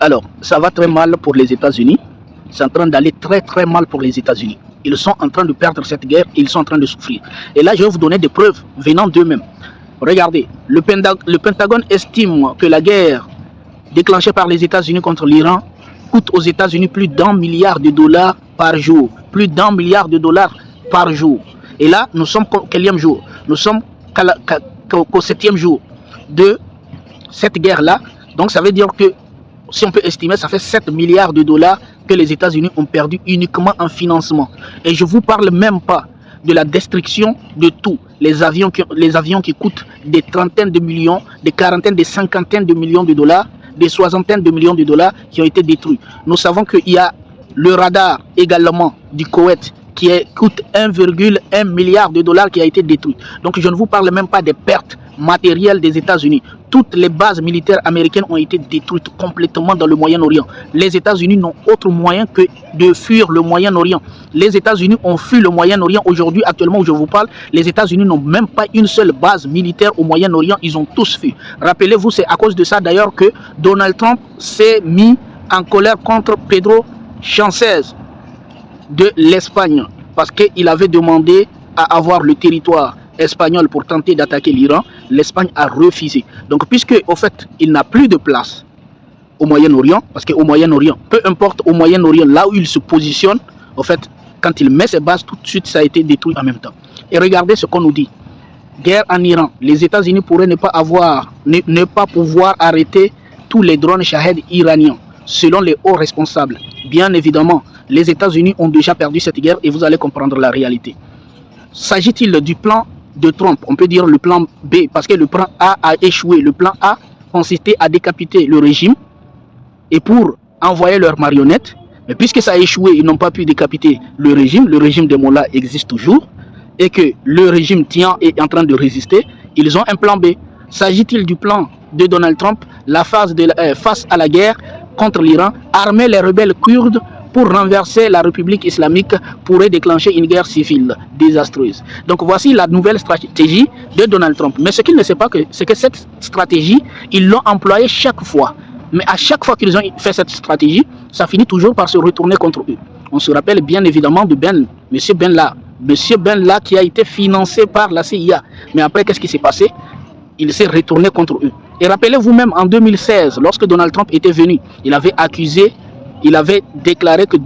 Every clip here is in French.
Alors, ça va très mal pour les États-Unis. C'est en train d'aller très mal pour les États-Unis. Ils sont en train de perdre cette guerre et ils sont en train de souffrir. Et là, je vais vous donner des preuves venant d'eux-mêmes. Regardez, le Pentagone estime que la guerre déclenchée par les États-Unis contre l'Iran coûte aux États-Unis plus d'1 milliard de dollars par jour. Plus d'1 milliard de dollars par jour. Et là, nous sommes au quatrième jour. Nous sommes qu'au 7e jour de cette guerre-là. Donc, ça veut dire que, si on peut estimer, ça fait 7 milliards de dollars que les États-Unis ont perdu uniquement en financement. Et je ne vous parle même pas de la destruction de tout. Les avions qui coûtent des trentaines de millions, des quarantaines, des cinquantaines de millions de dollars, des soixantaines de millions de dollars qui ont été détruits. Nous savons qu'il y a le radar également du Koweït qui coûte 1,1 milliard de dollars qui a été détruit. Donc je ne vous parle même pas des pertes matérielles des États-Unis. Toutes les bases militaires américaines ont été détruites complètement dans le Moyen-Orient. Les États-Unis n'ont autre moyen que de fuir le Moyen-Orient. Les États-Unis ont fui le Moyen-Orient. Aujourd'hui, actuellement où je vous parle, les États-Unis n'ont même pas une seule base militaire au Moyen-Orient. Ils ont tous fui. Rappelez-vous, c'est à cause de ça d'ailleurs que Donald Trump s'est mis en colère contre Pedro Sánchez de l'Espagne, parce qu'il avait demandé à avoir le territoire espagnol pour tenter d'attaquer l'Iran. L'Espagne a refusé. Donc puisque au fait il n'a plus de place au Moyen-Orient, parce qu'au Moyen-Orient, peu importe au Moyen-Orient là où il se positionne, au fait quand il met ses bases, tout de suite ça a été détruit en même temps. Et regardez ce qu'on nous dit. Guerre en Iran. Les États-Unis pourraient ne pas pouvoir arrêter tous les drones Shahed iraniens, selon les hauts responsables. Bien évidemment, les États-Unis ont déjà perdu cette guerre et vous allez comprendre la réalité. S'agit-il du plan de Trump? On peut dire le plan B, parce que le plan A a échoué. Le plan A consistait à décapiter le régime et pour envoyer leurs marionnettes. Mais puisque ça a échoué, ils n'ont pas pu décapiter le régime des Mollahs existe toujours, et que le régime tient et est en train de résister, ils ont un plan B. S'agit-il du plan de Donald Trump, la phase face à la guerre contre l'Iran, armer les rebelles kurdes pour renverser la République islamique pourrait déclencher une guerre civile désastreuse. Donc voici la nouvelle stratégie de Donald Trump. Mais ce qu'il ne sait pas, c'est que cette stratégie, ils l'ont employée chaque fois. Mais à chaque fois qu'ils ont fait cette stratégie, ça finit toujours par se retourner contre eux. On se rappelle bien évidemment de M. Ben La qui a été financé par la CIA. Mais après, qu'est-ce qui s'est passé? Il s'est retourné contre eux. Et rappelez-vous même en 2016, lorsque Donald Trump était venu, il avait déclaré que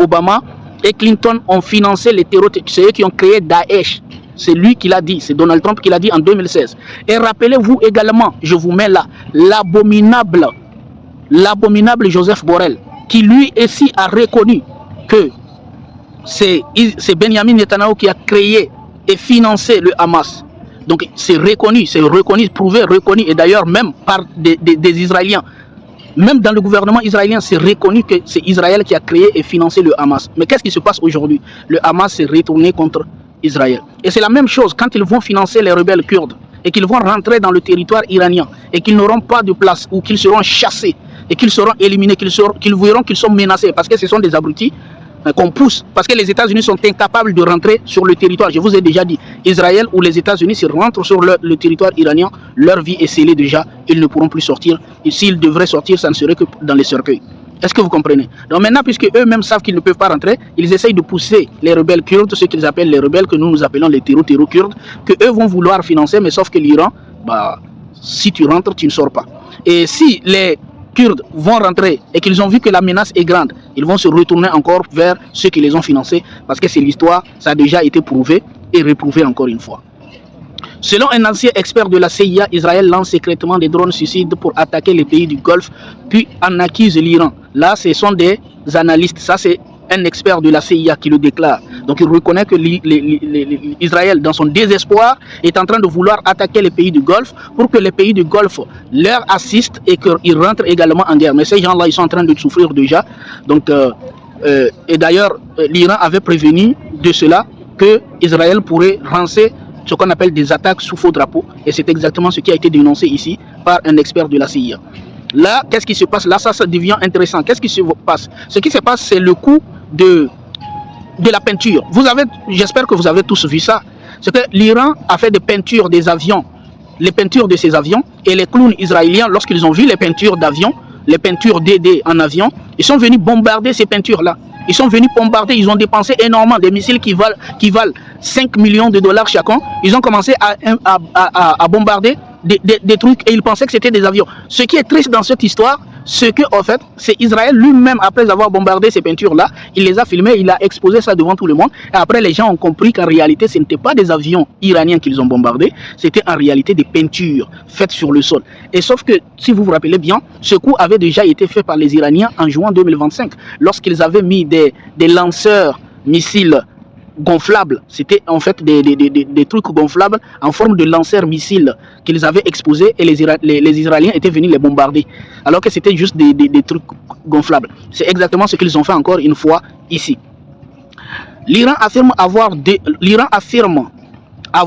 Obama et Clinton ont financé les terroristes, c'est eux qui ont créé Daesh. C'est lui qui l'a dit, c'est Donald Trump qui l'a dit en 2016. Et rappelez-vous également, je vous mets là, l'abominable Joseph Borrell, qui lui aussi a reconnu que c'est Benjamin Netanyahu qui a créé et financé le Hamas. Donc c'est reconnu, prouvé, reconnu, et d'ailleurs même par des Israéliens. Même dans le gouvernement israélien, c'est reconnu que c'est Israël qui a créé et financé le Hamas. Mais qu'est-ce qui se passe aujourd'hui? Le Hamas s'est retourné contre Israël. Et c'est la même chose quand ils vont financer les rebelles kurdes et qu'ils vont rentrer dans le territoire iranien et qu'ils n'auront pas de place, ou qu'ils seront chassés et qu'ils seront éliminés, qu'ils verront qu'ils sont menacés parce que ce sont des abrutis qu'on pousse, parce que les États-Unis sont incapables de rentrer sur le territoire. Je vous ai déjà dit, Israël ou les États-Unis, s'ils rentrent sur le territoire iranien, leur vie est scellée déjà, ils ne pourront plus sortir. Et s'ils devraient sortir, ça ne serait que dans les cercueils. Est-ce que vous comprenez? Donc maintenant, puisque eux-mêmes savent qu'ils ne peuvent pas rentrer, ils essayent de pousser les rebelles kurdes, ce qu'ils appellent les rebelles, que nous appelons les terreaux kurdes, que eux vont vouloir financer, mais sauf que l'Iran, si tu rentres, tu ne sors pas. Et si les Kurdes vont rentrer et qu'ils ont vu que la menace est grande, ils vont se retourner encore vers ceux qui les ont financés, parce que c'est l'histoire, ça a déjà été prouvé et reprouvé encore une fois. Selon un ancien expert de la CIA, Israël lance secrètement des drones suicides pour attaquer les pays du Golfe, puis en accuse l'Iran. Là, ce sont des analystes, ça c'est un expert de la CIA qui le déclare. Donc il reconnaît que Israël, dans son désespoir, est en train de vouloir attaquer les pays du Golfe pour que les pays du Golfe leur assistent et qu'ils rentrent également en guerre. Mais ces gens-là, ils sont en train de souffrir déjà. Donc, et d'ailleurs, l'Iran avait prévenu de cela, que Israël pourrait lancer ce qu'on appelle des attaques sous faux drapeau. Et c'est exactement ce qui a été dénoncé ici par un expert de la CIA. Là, qu'est-ce qui se passe? Là, ça devient intéressant. Qu'est-ce qui se passe? Ce qui se passe, c'est le coup de la peinture. J'espère que vous avez tous vu ça. C'est que l'Iran a fait des peintures des avions, les peintures de ces avions, et les clowns israéliens, lorsqu'ils ont vu les peintures d'avions, les peintures DD en avion. Ils sont venus bombarder ces peintures-là. Ils sont venus bombarder, ils ont dépensé énormément des missiles qui valent 5 millions de dollars chacun. Ils ont commencé à bombarder des trucs et ils pensaient que c'était des avions. Ce qui est triste dans cette histoire, c'est que en fait, c'est Israël lui-même, après avoir bombardé ces peintures-là, il les a filmées, il a exposé ça devant tout le monde. Et après, les gens ont compris qu'en réalité, ce n'était pas des avions iraniens qu'ils ont bombardés, c'était en réalité des peintures faites sur le sol. Et sauf que, si vous vous rappelez bien, ce coup avait déjà été fait par les Iraniens en juin 2025, lorsqu'ils avaient mis des lanceurs missiles gonflables, c'était en fait des trucs gonflables en forme de lanceurs missiles qu'ils avaient exposés et les Israéliens étaient venus les bombarder alors que c'était juste des trucs gonflables. C'est exactement ce qu'ils ont fait encore une fois ici. L'Iran affirme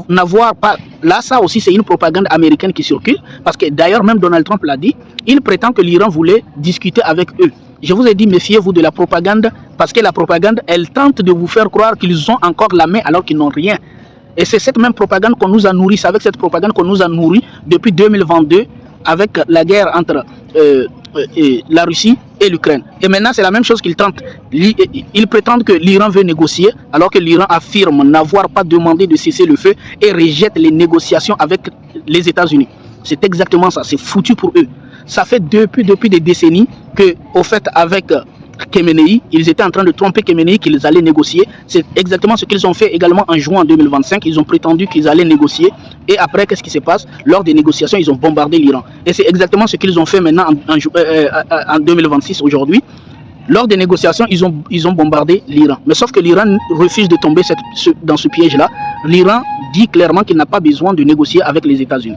n'avoir pas, là ça aussi c'est une propagande américaine qui circule, parce que d'ailleurs même Donald Trump l'a dit, il prétend que l'Iran voulait discuter avec eux. Je vous ai dit, méfiez-vous de la propagande, parce que la propagande, elle tente de vous faire croire qu'ils ont encore la main alors qu'ils n'ont rien. Et c'est cette même propagande qu'on nous a nourri, c'est avec cette propagande qu'on nous a nourri depuis 2022, avec la guerre entre la Russie et l'Ukraine. Et maintenant, c'est la même chose qu'ils tentent. Ils prétendent que l'Iran veut négocier, alors que l'Iran affirme n'avoir pas demandé de cesser le feu et rejette les négociations avec les États-Unis. C'est exactement ça, c'est foutu pour eux. Ça fait depuis des décennies que, au fait, avec Khamenei, ils étaient en train de tromper Khamenei qu'ils allaient négocier. C'est exactement ce qu'ils ont fait également en juin 2025. Ils ont prétendu qu'ils allaient négocier. Et après, qu'est-ce qui se passe? Lors des négociations, ils ont bombardé l'Iran. Et c'est exactement ce qu'ils ont fait maintenant en 2026, aujourd'hui. Lors des négociations, ils ont bombardé l'Iran. Mais sauf que l'Iran refuse de tomber dans ce piège-là. L'Iran dit clairement qu'il n'a pas besoin de négocier avec les États-Unis.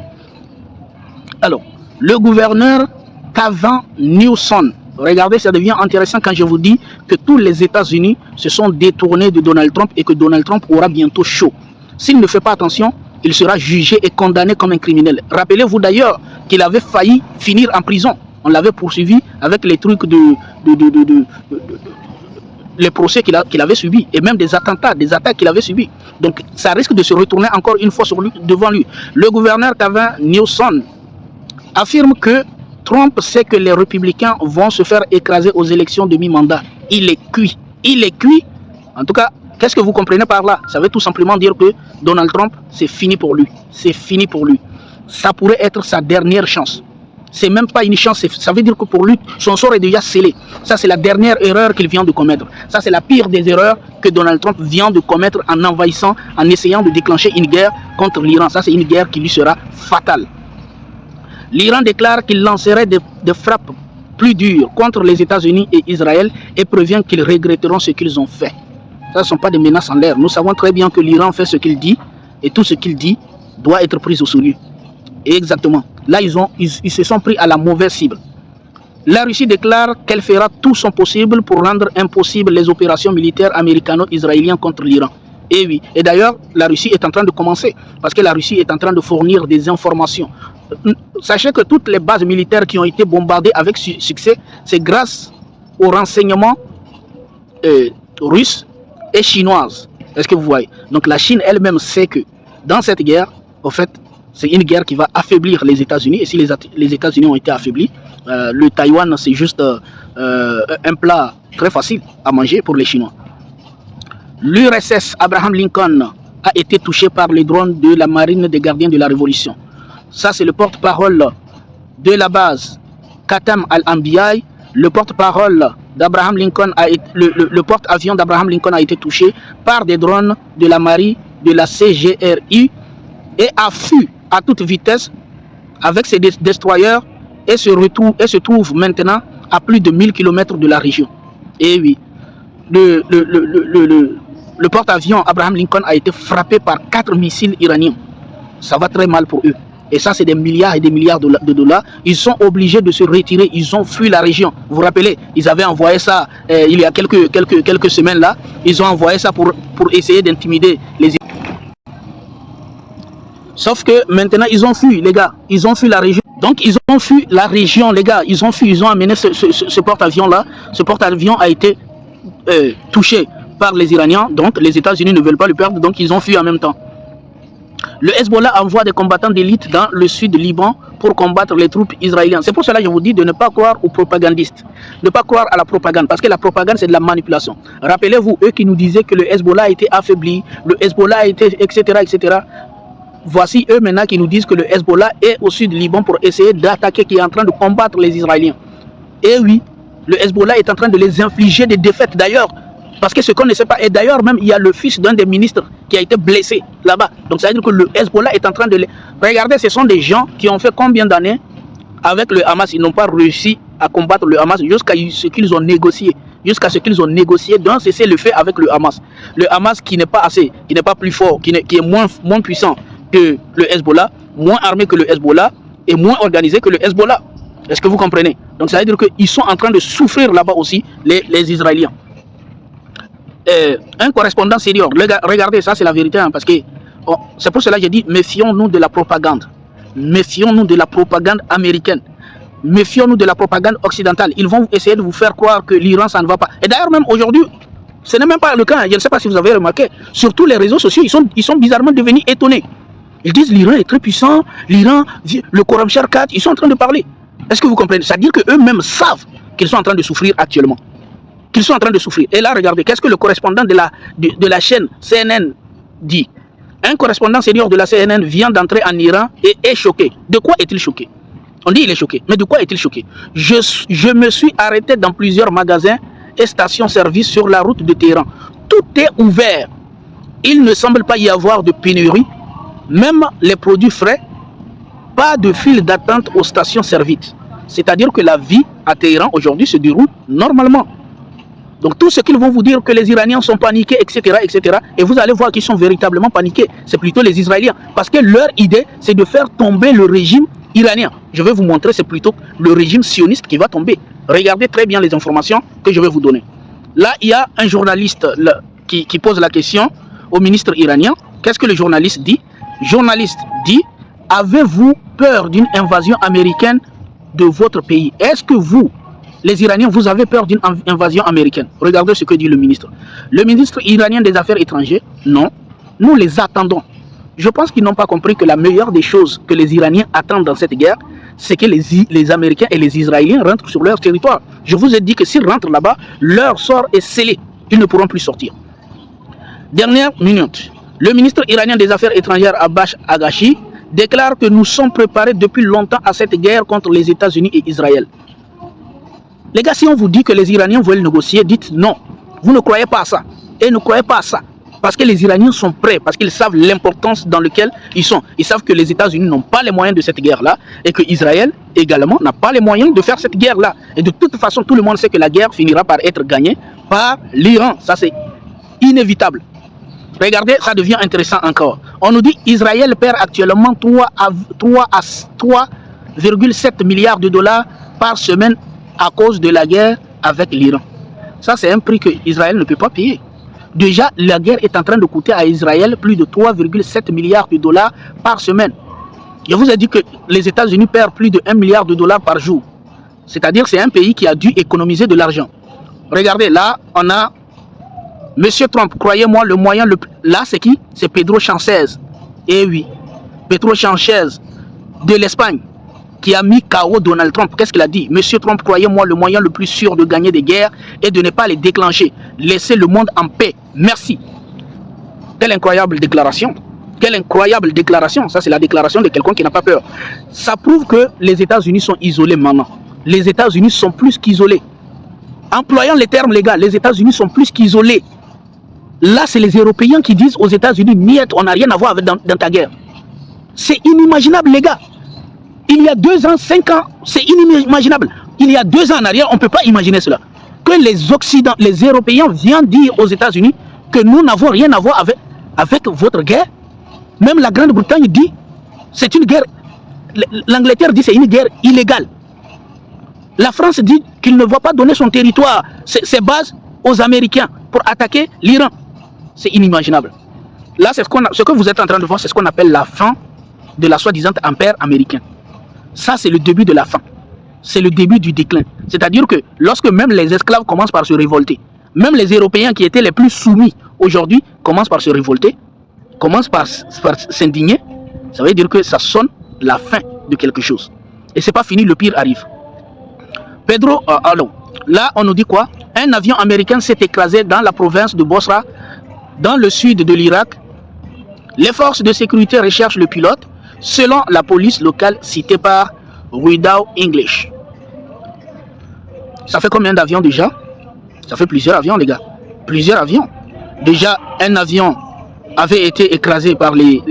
Alors, le gouverneur Kevin Newsom, regardez, ça devient intéressant quand je vous dis que tous les États-Unis se sont détournés de Donald Trump et que Donald Trump aura bientôt chaud. S'il ne fait pas attention, il sera jugé et condamné comme un criminel. Rappelez-vous d'ailleurs qu'il avait failli finir en prison. On l'avait poursuivi avec les trucs les procès qu'il avait subis et même des attaques qu'il avait subis. Donc ça risque de se retourner encore une fois devant lui. Le gouverneur Kevin Newsom affirme que Trump sait que les républicains vont se faire écraser aux élections de mi-mandat. Il est cuit. Il est cuit. En tout cas, qu'est-ce que vous comprenez par là? Ça veut tout simplement dire que Donald Trump, c'est fini pour lui. C'est fini pour lui. Ça pourrait être sa dernière chance. C'est même pas une chance. Ça veut dire que pour lui, son sort est déjà scellé. Ça, c'est la dernière erreur qu'il vient de commettre. Ça, c'est la pire des erreurs que Donald Trump vient de commettre en envahissant, en essayant de déclencher une guerre contre l'Iran. Ça, c'est une guerre qui lui sera fatale. L'Iran déclare qu'il lancerait des frappes plus dures contre les États-Unis et Israël et prévient qu'ils regretteront ce qu'ils ont fait. Ça ne sont pas des menaces en l'air. Nous savons très bien que l'Iran fait ce qu'il dit et tout ce qu'il dit doit être pris au sérieux. Et exactement. Là, ils se sont pris à la mauvaise cible. La Russie déclare qu'elle fera tout son possible pour rendre impossible les opérations militaires américano-israéliennes contre l'Iran. Et oui, et d'ailleurs, la Russie est en train de commencer, parce que la Russie est en train de fournir des informations. Sachez que toutes les bases militaires qui ont été bombardées avec succès, c'est grâce aux renseignements russes et chinoises. Est-ce que vous voyez? Donc la Chine elle-même sait que dans cette guerre, au fait, c'est une guerre qui va affaiblir les États-Unis. Et si les États-Unis ont été affaiblis, le Taïwan, c'est juste un plat très facile à manger pour les Chinois. L'URSS Abraham Lincoln a été touché par les drones de la marine des gardiens de la Révolution. Ça, c'est le porte-parole de la base Khatam al-Anbiya. Le porte-parole d'Abraham Lincoln, le porte-avions d'Abraham Lincoln a été touché par des drones de la marine de la CGRU et a fui à toute vitesse avec ses destroyers et se trouve maintenant à plus de 1000 km de la région. Et oui, le porte-avions Abraham Lincoln a été frappé par 4 missiles iraniens. Ça va très mal pour eux. Et ça, c'est des milliards et des milliards de dollars. Ils sont obligés de se retirer. Ils ont fui la région. Vous vous rappelez, ils avaient envoyé ça il y a quelques semaines là. Ils ont envoyé ça pour essayer d'intimider les... Sauf que maintenant, ils ont fui, les gars. Ils ont fui la région. Donc, ils ont fui la région, les gars. Ils ont fui, ils ont amené ce porte-avions là. Ce porte-avions a été touché par les Iraniens. Donc, les États-Unis ne veulent pas le perdre. Donc, ils ont fui en même temps. Le Hezbollah envoie des combattants d'élite dans le sud du Liban pour combattre les troupes israéliennes. C'est pour cela que je vous dis de ne pas croire aux propagandistes, de ne pas croire à la propagande, parce que la propagande c'est de la manipulation. Rappelez-vous, eux qui nous disaient que le Hezbollah a été affaibli, le Hezbollah a été, etc., etc. Voici eux maintenant qui nous disent que le Hezbollah est au sud du Liban pour essayer d'attaquer, qui est en train de combattre les Israéliens. Et oui, le Hezbollah est en train de les infliger des défaites d'ailleurs. Parce que ce qu'on ne sait pas, et d'ailleurs même il y a le fils d'un des ministres qui a été blessé là-bas. Donc ça veut dire que le Hezbollah est en train de les... Regardez, ce sont des gens qui ont fait combien d'années avec le Hamas. Ils n'ont pas réussi à combattre le Hamas jusqu'à ce qu'ils ont négocié. Jusqu'à ce qu'ils ont négocié d'un cessez-le-feu avec le Hamas. Le Hamas qui n'est pas assez, qui n'est pas plus fort, qui est moins puissant que le Hezbollah, moins armé que le Hezbollah et moins organisé que le Hezbollah. Est-ce que vous comprenez? Donc ça veut dire qu'ils sont en train de souffrir là-bas aussi, les Israéliens. Un correspondant senior, regardez, ça c'est la vérité, hein, parce que c'est pour cela que j'ai dit, méfions-nous de la propagande. Méfions-nous de la propagande américaine. Méfions-nous de la propagande occidentale. Ils vont essayer de vous faire croire que l'Iran, ça ne va pas. Et d'ailleurs, même aujourd'hui, ce n'est même pas le cas. Je ne sais pas si vous avez remarqué. Sur tous les réseaux sociaux, ils sont bizarrement devenus étonnés. Ils disent l'Iran est très puissant, l'Iran, le Khorramshahr 4, ils sont en train de parler. Est-ce que vous comprenez? C'est-à-dire qu'eux-mêmes savent qu'ils sont en train de souffrir actuellement. Qu'ils sont en train de souffrir. Et là, regardez, qu'est-ce que le correspondant de la chaîne CNN dit? Un correspondant senior de la CNN vient d'entrer en Iran et est choqué. De quoi est-il choqué? On dit il est choqué. Mais de quoi est-il choqué? Je me suis arrêté dans plusieurs magasins et stations-service sur la route de Téhéran. Tout est ouvert. Il ne semble pas y avoir de pénurie. Même les produits frais, pas de file d'attente aux stations-service. C'est-à-dire que la vie à Téhéran aujourd'hui se déroule normalement. Donc tout ce qu'ils vont vous dire que les Iraniens sont paniqués, etc., etc. Et vous allez voir qu'ils sont véritablement paniqués. C'est plutôt les Israéliens. Parce que leur idée, c'est de faire tomber le régime iranien. Je vais vous montrer, c'est plutôt le régime sioniste qui va tomber. Regardez très bien les informations que je vais vous donner. Là, il y a un journaliste qui pose la question au ministre iranien. Qu'est-ce que le journaliste dit? Le journaliste dit, avez-vous peur d'une invasion américaine de votre pays? Est-ce que vous, les Iraniens, vous avez peur d'une invasion américaine? Regardez ce que dit le ministre. Le ministre iranien des Affaires étrangères, non, nous les attendons. Je pense qu'ils n'ont pas compris que la meilleure des choses que les Iraniens attendent dans cette guerre, c'est que les Américains et les Israéliens rentrent sur leur territoire. Je vous ai dit que s'ils rentrent là-bas, leur sort est scellé. Ils ne pourront plus sortir. Dernière minute. Le ministre iranien des Affaires étrangères, Abbas Araghchi, déclare que nous sommes préparés depuis longtemps à cette guerre contre les États-Unis et Israël. Les gars, si on vous dit que les Iraniens veulent négocier, dites non. Vous ne croyez pas à ça. Et ne croyez pas à ça. Parce que les Iraniens sont prêts, parce qu'ils savent l'importance dans laquelle ils sont. Ils savent que les États-Unis n'ont pas les moyens de cette guerre-là et que Israël également n'a pas les moyens de faire cette guerre-là. Et de toute façon, tout le monde sait que la guerre finira par être gagnée par l'Iran. Ça, c'est inévitable. Regardez, ça devient intéressant encore. On nous dit qu'Israël perd actuellement 3,7 milliards de dollars par semaine à cause de la guerre avec l'Iran. Ça, c'est un prix que Israël ne peut pas payer. Déjà, la guerre est en train de coûter à Israël plus de 3,7 milliards de dollars par semaine. Je vous ai dit que les États-Unis perdent plus de 1 milliard de dollars par jour. C'est-à-dire que c'est un pays qui a dû économiser de l'argent. Regardez, là, on a Monsieur Trump, croyez-moi, le moyen le plus... Là, c'est qui? C'est Pedro Sánchez. Eh oui, Pedro Sánchez de l'Espagne, qui a mis KO Donald Trump. Qu'est-ce qu'il a dit? Monsieur Trump, croyez-moi, le moyen le plus sûr de gagner des guerres est de ne pas les déclencher. Laissez le monde en paix. Merci. Quelle incroyable déclaration. Quelle incroyable déclaration. Ça, c'est la déclaration de quelqu'un qui n'a pas peur. Ça prouve que les États-Unis sont isolés maintenant. Les États-Unis sont plus qu'isolés. Employant les termes légaux, les États-Unis sont plus qu'isolés. Là, c'est les Européens qui disent aux États-Unis, niet, on n'a rien à voir dans ta guerre. C'est inimaginable, les gars. Il y a 2 ans, 5 ans, c'est inimaginable. Il y a 2 ans en arrière, on ne peut pas imaginer cela. Que les Européens viennent dire aux États-Unis que nous n'avons rien à voir avec votre guerre. Même la Grande-Bretagne dit, c'est une guerre. L'Angleterre dit, c'est une guerre illégale. La France dit qu'il ne va pas donner son territoire, ses bases aux Américains pour attaquer l'Iran. C'est inimaginable. Là, ce que vous êtes en train de voir, c'est ce qu'on appelle la fin de la soi-disant empire américain. Ça, c'est le début de la fin. C'est le début du déclin. C'est-à-dire que lorsque même les esclaves commencent par se révolter, même les Européens qui étaient les plus soumis aujourd'hui commencent par se révolter, commence par s'indigner, ça veut dire que ça sonne la fin de quelque chose. Et c'est pas fini, le pire arrive. Pedro, alors, là on nous dit quoi? Un avion américain s'est écrasé dans la province de Bosra, dans le sud de l'Irak. Les forces de sécurité recherchent le pilote, selon la police locale citée par Ruidao English. Ça fait combien d'avions déjà? Ça fait plusieurs avions, les gars. Plusieurs avions. Déjà, un avion avait été écrasé par les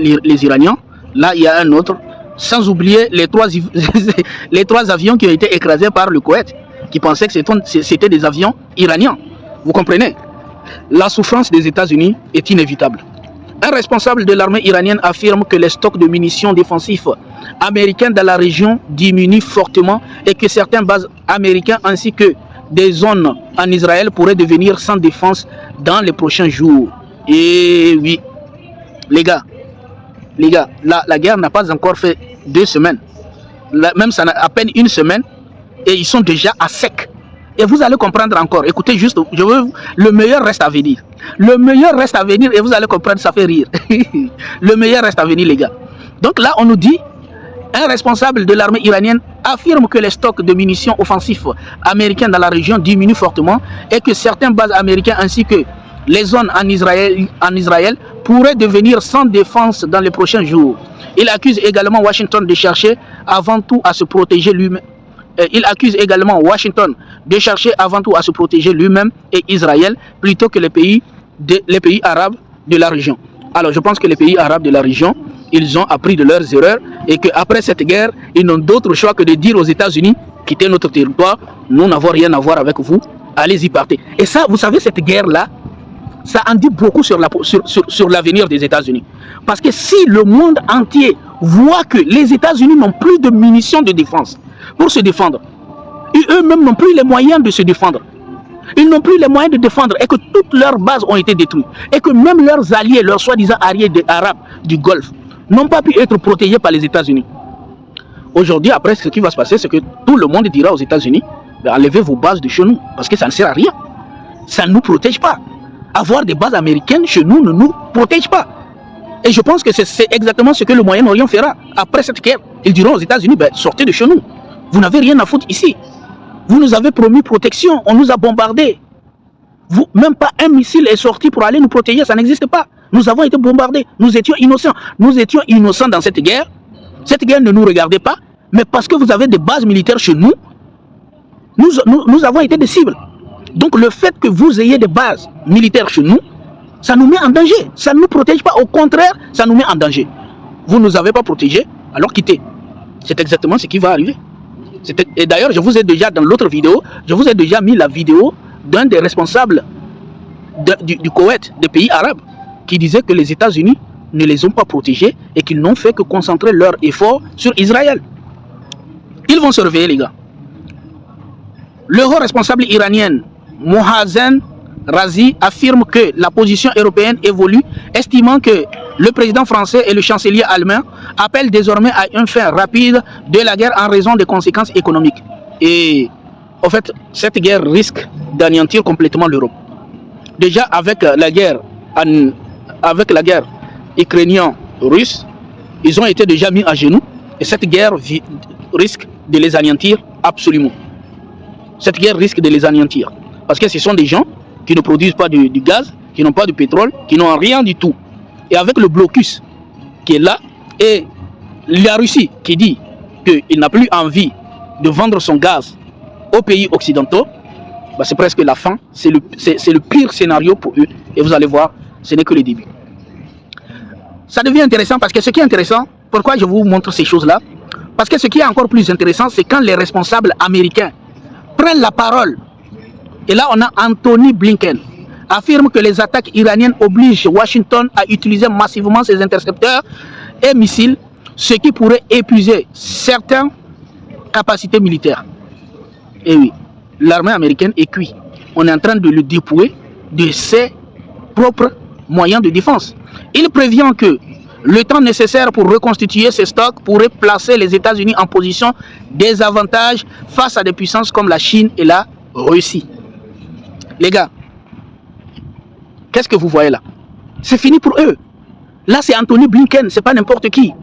Iraniens. Là, il y a un autre. Sans oublier les trois avions qui ont été écrasés par le Koweït, qui pensaient que c'était des avions iraniens. Vous comprenez? La souffrance des États-Unis est inévitable. Un responsable de l'armée iranienne affirme que les stocks de munitions défensifs américains dans la région diminuent fortement et que certaines bases américaines ainsi que des zones en Israël pourraient devenir sans défense dans les prochains jours. Et oui, les gars, la guerre n'a pas encore fait 2 semaines. Même ça n'a à peine 1 semaine et ils sont déjà à sec. Et vous allez comprendre encore. Écoutez juste, le meilleur reste à venir. Le meilleur reste à venir et vous allez comprendre, ça fait rire. Le meilleur reste à venir, les gars. Donc là, on nous dit, un responsable de l'armée iranienne affirme que les stocks de munitions offensifs américains dans la région diminuent fortement et que certaines bases américaines ainsi que les zones en Israël pourraient devenir sans défense dans les prochains jours. Il accuse également Washington de chercher avant tout à se protéger lui-même. Il accuse également Washington de chercher avant tout à se protéger lui-même et Israël plutôt que les pays arabes de la région. Alors je pense que les pays arabes de la région, ils ont appris de leurs erreurs et qu'après cette guerre, ils n'ont d'autre choix que de dire aux États-Unis, quittez notre territoire, nous n'avons rien à voir avec vous, allez-y partez. Et ça, vous savez, cette guerre-là, ça en dit beaucoup sur l'avenir des États-Unis. Parce que si le monde entier voit que les États-Unis n'ont plus de munitions de défense pour se défendre, et eux-mêmes n'ont plus les moyens de se défendre, ils n'ont plus les moyens de défendre et que toutes leurs bases ont été détruites et que même leurs alliés, leurs soi-disant alliés arabes du Golfe, n'ont pas pu être protégés par les États-Unis. Aujourd'hui, après, ce qui va se passer, c'est que tout le monde dira aux États-Unis, enlevez vos bases de chez nous, parce que ça ne sert à rien. Ça ne nous protège pas. Avoir des bases américaines chez nous ne nous protège pas. Et je pense que c'est exactement ce que le Moyen-Orient fera. Après cette guerre, ils diront aux États-Unis, sortez de chez nous. Vous n'avez rien à foutre ici. Vous nous avez promis protection, on nous a bombardés. Même pas un missile est sorti pour aller nous protéger, ça n'existe pas. Nous avons été bombardés, nous étions innocents. Nous étions innocents dans cette guerre. Cette guerre ne nous regardait pas, mais parce que vous avez des bases militaires chez nous, nous avons été des cibles. Donc le fait que vous ayez des bases militaires chez nous, ça nous met en danger. Ça ne nous protège pas, au contraire, ça nous met en danger. Vous ne nous avez pas protégés, alors quittez. C'est exactement ce qui va arriver. Et d'ailleurs, je vous ai déjà, dans l'autre vidéo, je vous ai déjà mis la vidéo d'un des responsables du Koweït, des pays arabes, qui disait que les États-Unis ne les ont pas protégés et qu'ils n'ont fait que concentrer leurs efforts sur Israël. Ils vont se réveiller, les gars. Le haut responsable iranien, Mohsen Razi, affirme que la position européenne évolue, estimant que le président français et le chancelier allemand appellent désormais à une fin rapide de la guerre en raison des conséquences économiques. Et en fait, cette guerre risque d'anéantir complètement l'Europe. Déjà avec la guerre ukrainienne-russe, ils ont été déjà mis à genoux et cette guerre risque de les anéantir absolument. Cette guerre risque de les anéantir. Parce que ce sont des gens qui ne produisent pas du gaz, qui n'ont pas de pétrole, qui n'ont rien du tout. Et avec le blocus qui est là, et la Russie qui dit qu'il n'a plus envie de vendre son gaz aux pays occidentaux, c'est presque la fin, c'est le pire scénario pour eux. Et vous allez voir, ce n'est que le début. Ça devient intéressant parce que ce qui est intéressant, pourquoi je vous montre ces choses-là? Parce que ce qui est encore plus intéressant, c'est quand les responsables américains prennent la parole. Et là, on a Anthony Blinken, affirme que les attaques iraniennes obligent Washington à utiliser massivement ses intercepteurs et missiles, ce qui pourrait épuiser certaines capacités militaires. Et oui, l'armée américaine est cuite. On est en train de le dépouiller de ses propres moyens de défense. Il prévient que le temps nécessaire pour reconstituer ces stocks pourrait placer les États-Unis en position désavantage face à des puissances comme la Chine et la Russie. Les gars, qu'est-ce que vous voyez là? C'est fini pour eux. Là, c'est Anthony Blinken, c'est pas n'importe qui.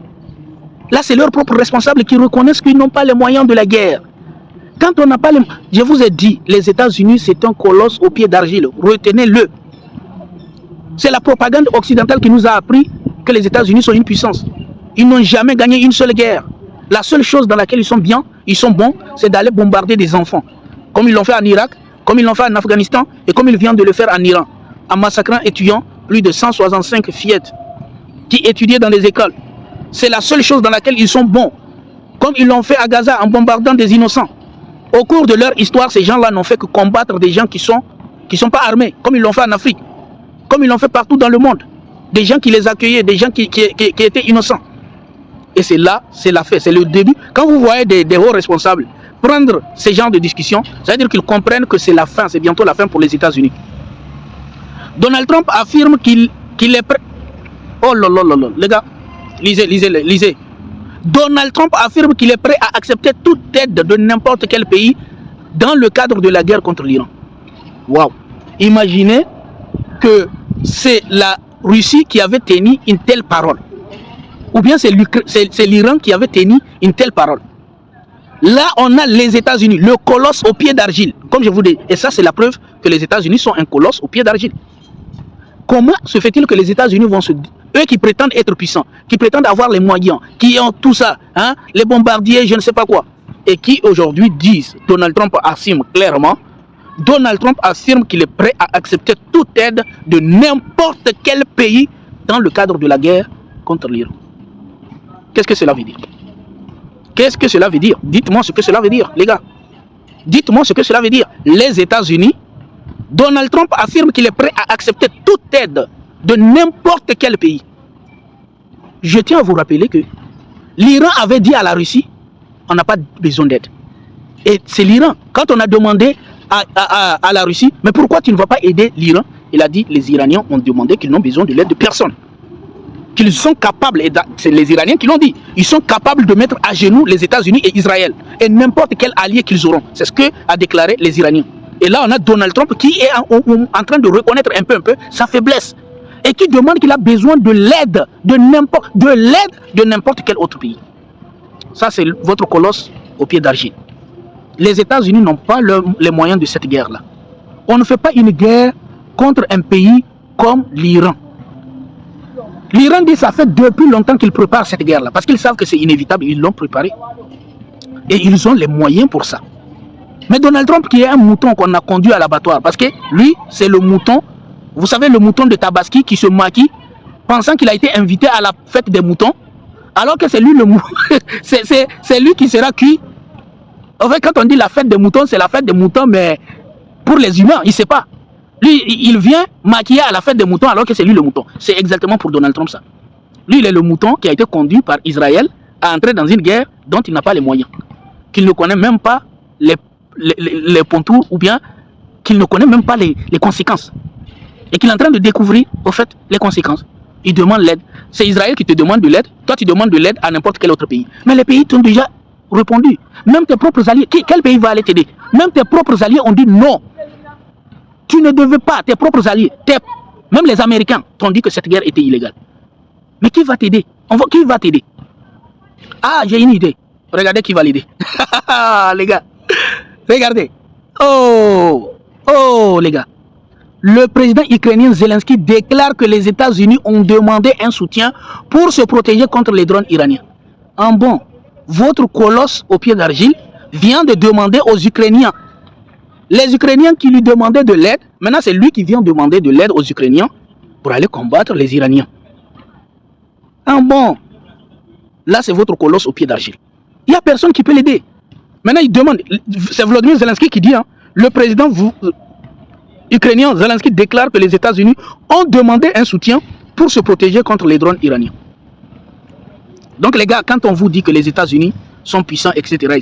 Là, c'est leurs propres responsables qui reconnaissent qu'ils n'ont pas les moyens de la guerre. Quand on n'a pas les... Je vous ai dit, les États-Unis, c'est un colosse au pied d'argile. Retenez-le. C'est la propagande occidentale qui nous a appris que les États-Unis sont une puissance. Ils n'ont jamais gagné une seule guerre. La seule chose dans laquelle ils sont bien, ils sont bons, c'est d'aller bombarder des enfants. Comme ils l'ont fait en Irak, comme ils l'ont fait en Afghanistan et comme ils viennent de le faire en Iran. En massacrant et tuant plus de 165 fillettes qui étudiaient dans les écoles. C'est la seule chose dans laquelle ils sont bons. Comme ils l'ont fait à Gaza en bombardant des innocents. Au cours de leur histoire, ces gens-là n'ont fait que combattre des gens qui sont pas armés. Comme ils l'ont fait en Afrique. Comme ils l'ont fait partout dans le monde. Des gens qui les accueillaient, des gens qui étaient innocents. Et c'est là, c'est la fin, c'est le début. Quand vous voyez des hauts responsables prendre ces genres de discussions, ça veut dire qu'ils comprennent que c'est la fin, c'est bientôt la fin pour les États-Unis. Donald Trump affirme qu'il est prêt. Oh là là là là, les gars, lisez. Donald Trump affirme qu'il est prêt à accepter toute aide de n'importe quel pays dans le cadre de la guerre contre l'Iran. Waouh! Imaginez que c'est la Russie qui avait tenu une telle parole. Ou bien c'est l'Iran qui avait tenu une telle parole. Là, on a les États-Unis, le colosse au pied d'argile, comme je vous dis. Et ça, c'est la preuve que les États-Unis sont un colosse au pied d'argile. Comment se fait-il que les États-Unis vont se... Eux qui prétendent être puissants, qui prétendent avoir les moyens, qui ont tout ça, hein, les bombardiers, je ne sais pas quoi, et qui aujourd'hui disent, Donald Trump affirme clairement, Donald Trump affirme qu'il est prêt à accepter toute aide de n'importe quel pays dans le cadre de la guerre contre l'Iran. Qu'est-ce que cela veut dire? Qu'est-ce que cela veut dire? Dites-moi ce que cela veut dire, les gars. Dites-moi ce que cela veut dire. Les États-Unis, Donald Trump affirme qu'il est prêt à accepter toute aide de n'importe quel pays. Je tiens à vous rappeler que l'Iran avait dit à la Russie, on n'a pas besoin d'aide. Et c'est l'Iran. Quand on a demandé à la Russie, mais pourquoi tu ne vas pas aider l'Iran? Il a dit, les Iraniens ont demandé qu'ils n'ont besoin de l'aide de personne. Qu'ils sont capables, et c'est les Iraniens qui l'ont dit, ils sont capables de mettre à genoux les États-Unis et Israël. Et n'importe quel allié qu'ils auront. C'est ce que a déclaré les Iraniens. Et là, on a Donald Trump qui est en train de reconnaître un peu sa faiblesse. Et qui demande qu'il a besoin de l'aide de n'importe quel autre pays. Ça, c'est votre colosse au pied d'argile. Les États-Unis n'ont pas les moyens de cette guerre-là. On ne fait pas une guerre contre un pays comme l'Iran. L'Iran dit que ça fait depuis longtemps qu'ils préparent cette guerre-là. Parce qu'ils savent que c'est inévitable, ils l'ont préparée. Et ils ont les moyens pour ça. Mais Donald Trump qui est un mouton qu'on a conduit à l'abattoir. Parce que lui, c'est le mouton. Vous savez, le mouton de Tabaski qui se maquille, pensant qu'il a été invité à la fête des moutons, alors que c'est lui le mouton, c'est lui qui sera cuit. En fait, quand on dit la fête des moutons, c'est la fête des moutons, mais pour les humains, il ne sait pas. Lui, il vient maquiller à la fête des moutons, alors que c'est lui le mouton. C'est exactement pour Donald Trump ça. Lui, il est le mouton qui a été conduit par Israël à entrer dans une guerre dont il n'a pas les moyens. Qu'il ne connaît même pas les contours, ou bien qu'il ne connaît même pas les conséquences. Et qu'il est en train de découvrir, au fait, les conséquences. Il demande l'aide. C'est Israël qui te demande de l'aide. Toi, tu demandes de l'aide à n'importe quel autre pays. Mais les pays t'ont déjà répondu. Même tes propres alliés. Quel pays va aller t'aider? Même tes propres alliés ont dit non. Tu ne devais pas. Tes propres alliés. Même les Américains t'ont dit que cette guerre était illégale. Mais qui va t'aider? Qui va t'aider? Ah, j'ai une idée. Regardez qui va l'aider. Les gars. Regardez. Oh, les gars. Le président ukrainien Zelensky déclare que les États-Unis ont demandé un soutien pour se protéger contre les drones iraniens. En bon, votre colosse au pied d'argile vient de demander aux Ukrainiens. Les Ukrainiens qui lui demandaient de l'aide, maintenant c'est lui qui vient demander de l'aide aux Ukrainiens pour aller combattre les Iraniens. En bon, là c'est votre colosse au pied d'argile. Il n'y a personne qui peut l'aider. Maintenant il demande, c'est Volodymyr Zelensky qui dit, hein, le président ukrainien Zelensky déclare que les États-Unis ont demandé un soutien pour se protéger contre les drones iraniens. Donc les gars, quand on vous dit que les États-Unis sont puissants, etc.,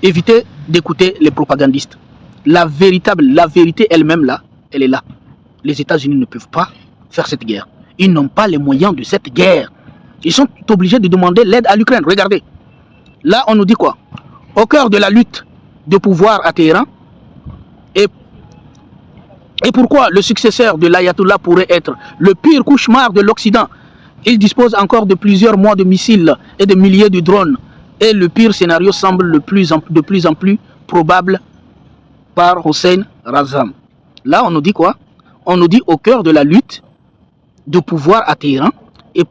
évitez d'écouter les propagandistes. La vérité elle-même là, elle est là. Les États-Unis ne peuvent pas faire cette guerre. Ils n'ont pas les moyens de cette guerre. Ils sont obligés de demander l'aide à l'Ukraine. Regardez. Là, on nous dit quoi? Au cœur de la lutte de pouvoir à Téhéran, et Et pourquoi le successeur de l'ayatollah pourrait être le pire cauchemar de l'Occident? Il dispose encore de plusieurs mois de missiles et de milliers de drones. Et le pire scénario semble de plus en plus probable par Hossein Razam. Là, on nous dit quoi? On nous dit au cœur de la lutte de pouvoir à Téhéran. Et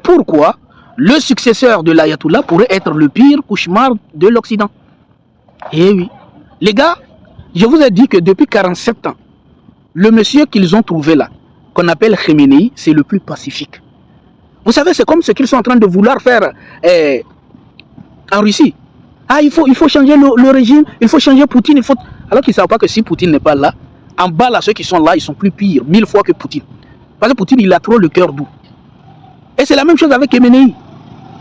pourquoi le successeur de l'ayatollah pourrait être le pire cauchemar de l'Occident? Eh oui. Les gars, je vous ai dit que depuis 47 ans, le monsieur qu'ils ont trouvé là, qu'on appelle Khamenei, c'est le plus pacifique. Vous savez, c'est comme ce qu'ils sont en train de vouloir faire en Russie. Ah, il faut changer le régime, il faut changer Poutine, il faut... Alors qu'ils ne savent pas que si Poutine n'est pas là, en bas là, ceux qui sont là, ils sont plus pires, 1000 fois que Poutine. Parce que Poutine, il a trop le cœur doux. Et c'est la même chose avec Khamenei.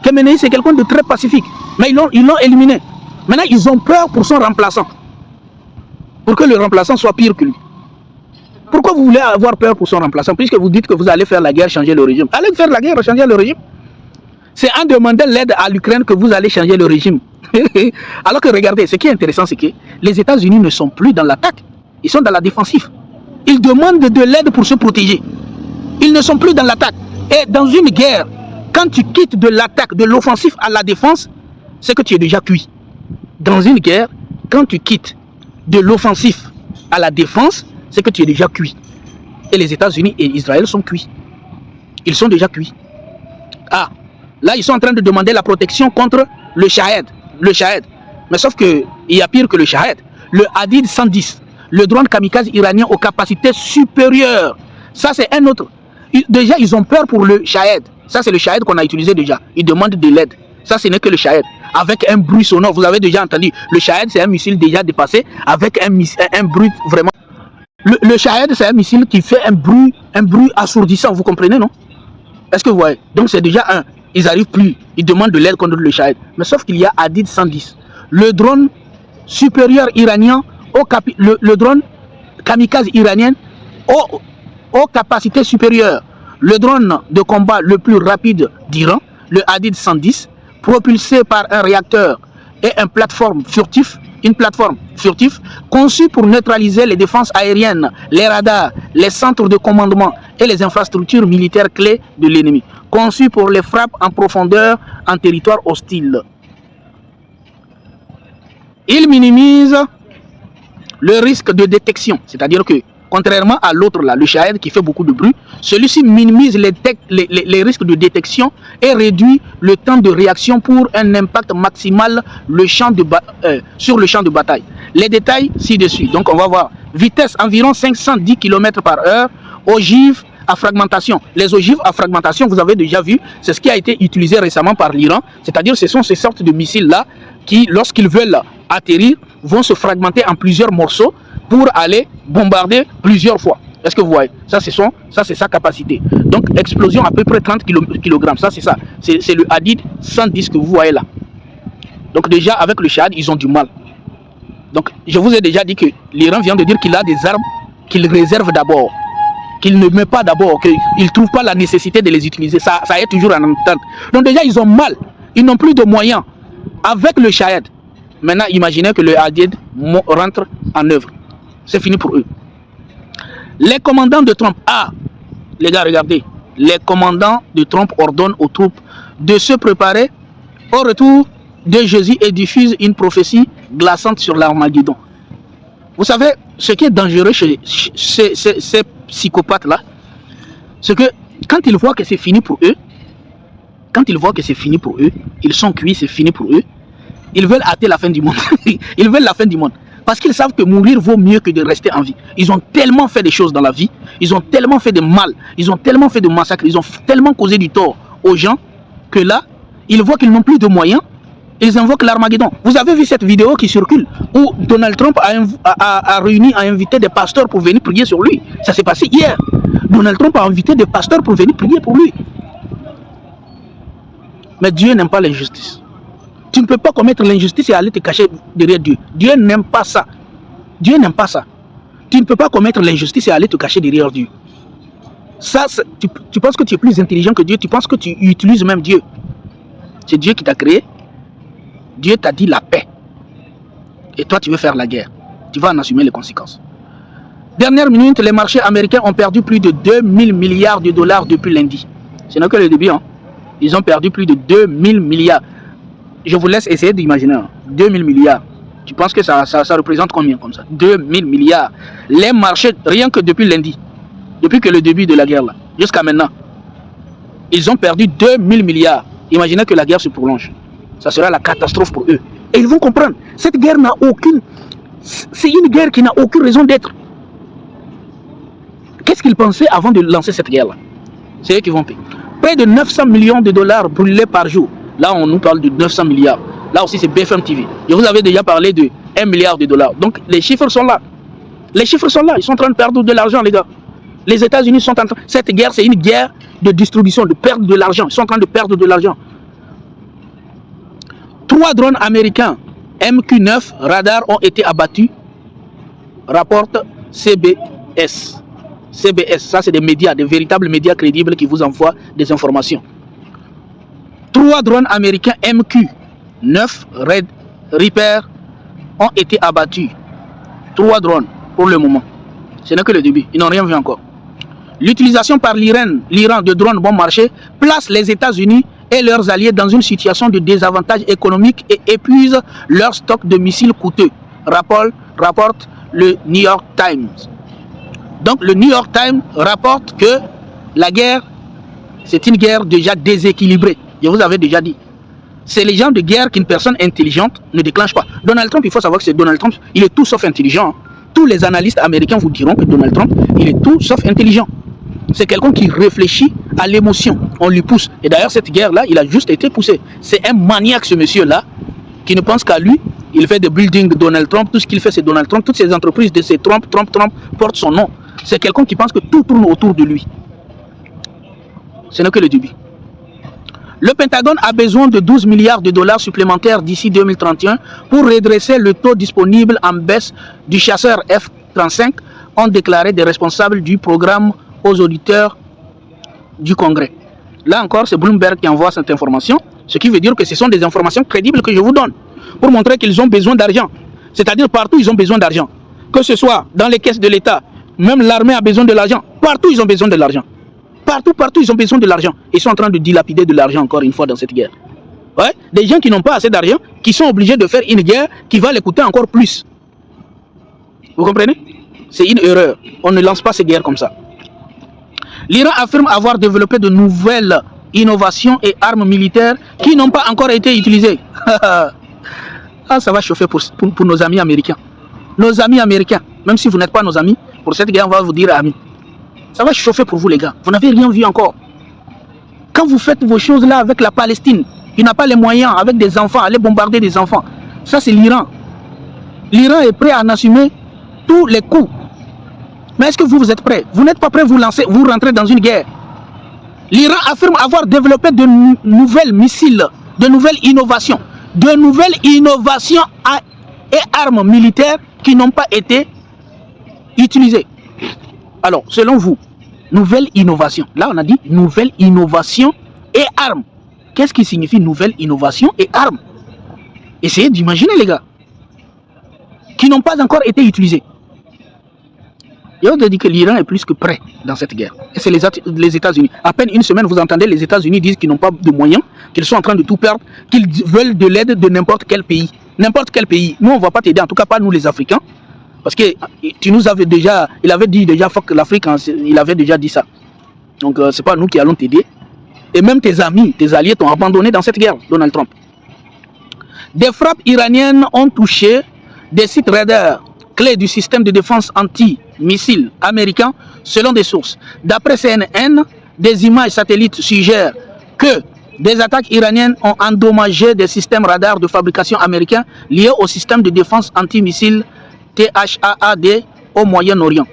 Khamenei, c'est quelqu'un de très pacifique. Mais ils l'ont éliminé. Maintenant, ils ont peur pour son remplaçant. Pour que le remplaçant soit pire que lui. Pourquoi vous voulez avoir peur pour son remplaçant? Puisque vous dites que vous allez faire la guerre, changer le régime. Allez faire la guerre, changer le régime. C'est en demandant l'aide à l'Ukraine que vous allez changer le régime. Alors que regardez, ce qui est intéressant, c'est que les États-Unis ne sont plus dans l'attaque. Ils sont dans la défensive. Ils demandent de l'aide pour se protéger. Ils ne sont plus dans l'attaque. Et dans une guerre, quand tu quittes de l'attaque, de l'offensif à la défense, c'est que tu es déjà cuit. Dans une guerre, quand tu quittes de l'offensif à la défense, c'est que tu es déjà cuit. Et les États-Unis et Israël sont cuits. Ils sont déjà cuits. Ah, là, ils sont en train de demander la protection contre le Shahed. Le Shahed. Mais sauf qu'il y a pire que le Shahed. Le Hadid 110, le drone kamikaze iranien aux capacités supérieures. Ça, c'est un autre. Déjà, ils ont peur pour le Shahed. Ça, c'est le Shahed qu'on a utilisé déjà. Ils demandent de l'aide. Ça, ce n'est que le Shahed. Avec un bruit sonore. Vous avez déjà entendu. Le Shahed, c'est un missile déjà dépassé. Avec un bruit vraiment. Le Shahed, c'est un missile qui fait un bruit assourdissant. Vous comprenez, non? Est-ce que vous voyez? Donc, c'est déjà un. Ils n'arrivent plus. Ils demandent de l'aide contre le Shahed. Mais sauf qu'il y a Hadid 110. Le drone supérieur iranien, le drone kamikaze iranien aux capacités supérieures. Le drone de combat le plus rapide d'Iran, le Hadid 110, propulsé par un réacteur et une plateforme furtive, conçue pour neutraliser les défenses aériennes, les radars, les centres de commandement et les infrastructures militaires clés de l'ennemi, conçue pour les frappes en profondeur en territoire hostile. Il minimise le risque de détection, c'est-à-dire que contrairement à l'autre là, le Shahed qui fait beaucoup de bruit, celui-ci minimise les risques de détection et réduit le temps de réaction pour un impact maximal sur le champ de bataille. Les détails ci-dessus. Donc on va voir. Vitesse environ 510 km/h, ogive à fragmentation. Les ogives à fragmentation, vous avez déjà vu, c'est ce qui a été utilisé récemment par l'Iran. C'est-à-dire ce sont ces sortes de missiles-là qui, lorsqu'ils veulent atterrir, vont se fragmenter en plusieurs morceaux pour aller bombarder plusieurs fois. Est-ce que vous voyez? Ça, c'est sa capacité. Donc, explosion à peu près 30 kg. Ça, c'est ça. C'est le Hadid 110 que vous voyez là. Donc, déjà, avec le Shahed, ils ont du mal. Donc, je vous ai déjà dit que l'Iran vient de dire qu'il a des armes qu'il réserve d'abord, qu'il ne met pas d'abord, qu'il ne trouve pas la nécessité de les utiliser. Ça est toujours en entente. Donc, déjà, ils ont mal. Ils n'ont plus de moyens. Avec le Shahed, maintenant, imaginez que le Hadid rentre en œuvre. C'est fini pour eux. Les commandants de Trump, les gars, regardez, les commandants de Trump ordonnent aux troupes de se préparer au retour de Jésus et diffusent une prophétie glaçante sur l'Armageddon. Vous savez, ce qui est dangereux chez ces psychopathes-là, c'est que quand ils voient que c'est fini pour eux, ils sont cuits, c'est fini pour eux, ils veulent hâter la fin du monde. Ils veulent la fin du monde. Parce qu'ils savent que mourir vaut mieux que de rester en vie. Ils ont tellement fait des choses dans la vie, ils ont tellement fait de mal, ils ont tellement fait de massacres, ils ont tellement causé du tort aux gens, que là, ils voient qu'ils n'ont plus de moyens, ils invoquent l'Armageddon. Vous avez vu cette vidéo qui circule, où Donald Trump a invité des pasteurs pour venir prier sur lui. Ça s'est passé hier. Donald Trump a invité des pasteurs pour venir prier pour lui. Mais Dieu n'aime pas l'injustice. Tu ne peux pas commettre l'injustice et aller te cacher derrière Dieu. Dieu n'aime pas ça. Dieu n'aime pas ça. Tu ne peux pas commettre l'injustice et aller te cacher derrière Dieu. Ça, tu penses que tu es plus intelligent que Dieu. Tu penses que tu utilises même Dieu. C'est Dieu qui t'a créé. Dieu t'a dit la paix. Et toi, tu veux faire la guerre. Tu vas en assumer les conséquences. Dernière minute, les marchés américains ont perdu plus de 2000 milliards de dollars depuis lundi. Ce n'est que le début. Hein. Ils ont perdu plus de 2000 milliards. Je vous laisse essayer d'imaginer. 2000 milliards. Tu penses que ça représente combien comme ça? 2000 milliards. Les marchés, rien que depuis lundi, depuis que le début de la guerre, là, jusqu'à maintenant, ils ont perdu 2000 milliards. Imaginez que la guerre se prolonge. Ça sera la catastrophe pour eux. Et ils vont comprendre. Cette guerre n'a aucune... C'est une guerre qui n'a aucune raison d'être. Qu'est-ce qu'ils pensaient avant de lancer cette guerre-là? C'est eux qui vont payer. Près de 900 millions de dollars brûlés par jour. Là, on nous parle de 900 milliards. Là aussi, c'est BFM TV. Je vous avais déjà parlé de 1 milliard de dollars. Donc, les chiffres sont là. Les chiffres sont là. Ils sont en train de perdre de l'argent, les gars. Les États-Unis sont en train... Cette guerre, c'est une guerre de distribution, de perte de l'argent. Ils sont en train de perdre de l'argent. 3 drones américains MQ-9 radars ont été abattus, rapporte CBS. CBS, ça c'est des médias, des véritables médias crédibles qui vous envoient des informations. 3 drones américains MQ-9 Red Reaper ont été abattus. 3 drones pour le moment. Ce n'est que le début, ils n'ont rien vu encore. L'utilisation par l'Iran de drones bon marché place les États-Unis et leurs alliés dans une situation de désavantage économique et épuise leur stock de missiles coûteux, rapporte le New York Times. Donc le New York Times rapporte que la guerre, c'est une guerre déjà déséquilibrée. Je vous avais déjà dit. C'est les gens de guerre qu'une personne intelligente ne déclenche pas. Donald Trump, il faut savoir que c'est Donald Trump, il est tout sauf intelligent. Tous les analystes américains vous diront que Donald Trump, il est tout sauf intelligent. C'est quelqu'un qui réfléchit à l'émotion. On lui pousse. Et d'ailleurs, cette guerre-là, il a juste été poussé. C'est un maniaque, ce monsieur-là, qui ne pense qu'à lui. Il fait des buildings de Donald Trump. Tout ce qu'il fait, c'est Donald Trump. Toutes ces entreprises de ces Trump portent son nom. C'est quelqu'un qui pense que tout tourne autour de lui. Ce n'est que le début. Le Pentagone a besoin de 12 milliards de dollars supplémentaires d'ici 2031 pour redresser le taux disponible en baisse du chasseur F-35, ont déclaré des responsables du programme aux auditeurs du Congrès. Là encore, c'est Bloomberg qui envoie cette information, ce qui veut dire que ce sont des informations crédibles que je vous donne pour montrer qu'ils ont besoin d'argent. C'est-à-dire partout, ils ont besoin d'argent. Que ce soit dans les caisses de l'État, même l'armée a besoin de l'argent. Partout, ils ont besoin de l'argent. Partout, ils ont besoin de l'argent. Ils sont en train de dilapider de l'argent encore une fois dans cette guerre. Ouais? Des gens qui n'ont pas assez d'argent, qui sont obligés de faire une guerre qui va les coûter encore plus. Vous comprenez? C'est une erreur. On ne lance pas ces guerres comme ça. L'Iran affirme avoir développé de nouvelles innovations et armes militaires qui n'ont pas encore été utilisées. Ah, ça va chauffer pour nos amis américains. Nos amis américains, même si vous n'êtes pas nos amis, pour cette guerre, on va vous dire amis. Ça va chauffer pour vous les gars. Vous n'avez rien vu encore. Quand vous faites vos choses là avec la Palestine, il n'a pas les moyens avec des enfants, aller bombarder des enfants. Ça c'est l'Iran. L'Iran est prêt à en assumer tous les coups. Mais est-ce que vous êtes prêts? Vous n'êtes pas prêts, vous rentrez dans une guerre. L'Iran affirme avoir développé de nouvelles missiles, de nouvelles innovations et armes militaires qui n'ont pas été utilisées. Alors, selon vous, nouvelle innovation. Là, on a dit nouvelle innovation et armes. Qu'est-ce qui signifie nouvelle innovation et armes? Essayez d'imaginer, les gars. Qui n'ont pas encore été utilisées. Je vous ai dit que l'Iran est plus que prêt dans cette guerre. Et c'est les États-Unis. À peine une semaine, vous entendez les États-Unis disent qu'ils n'ont pas de moyens, qu'ils sont en train de tout perdre, qu'ils veulent de l'aide de n'importe quel pays. N'importe quel pays. Nous, on ne va pas t'aider, en tout cas pas nous les Africains. Parce que tu nous avais déjà, il avait dit déjà, fuck l'Afrique, il avait déjà dit ça. Donc, c'est pas nous qui allons t'aider. Et même tes amis, tes alliés t'ont abandonné dans cette guerre, Donald Trump. Des frappes iraniennes ont touché des sites radars clés du système de défense anti-missiles américain, selon des sources. D'après CNN, des images satellites suggèrent que des attaques iraniennes ont endommagé des systèmes radars de fabrication américains liés au système de défense anti-missiles THAAD au Moyen-Orient.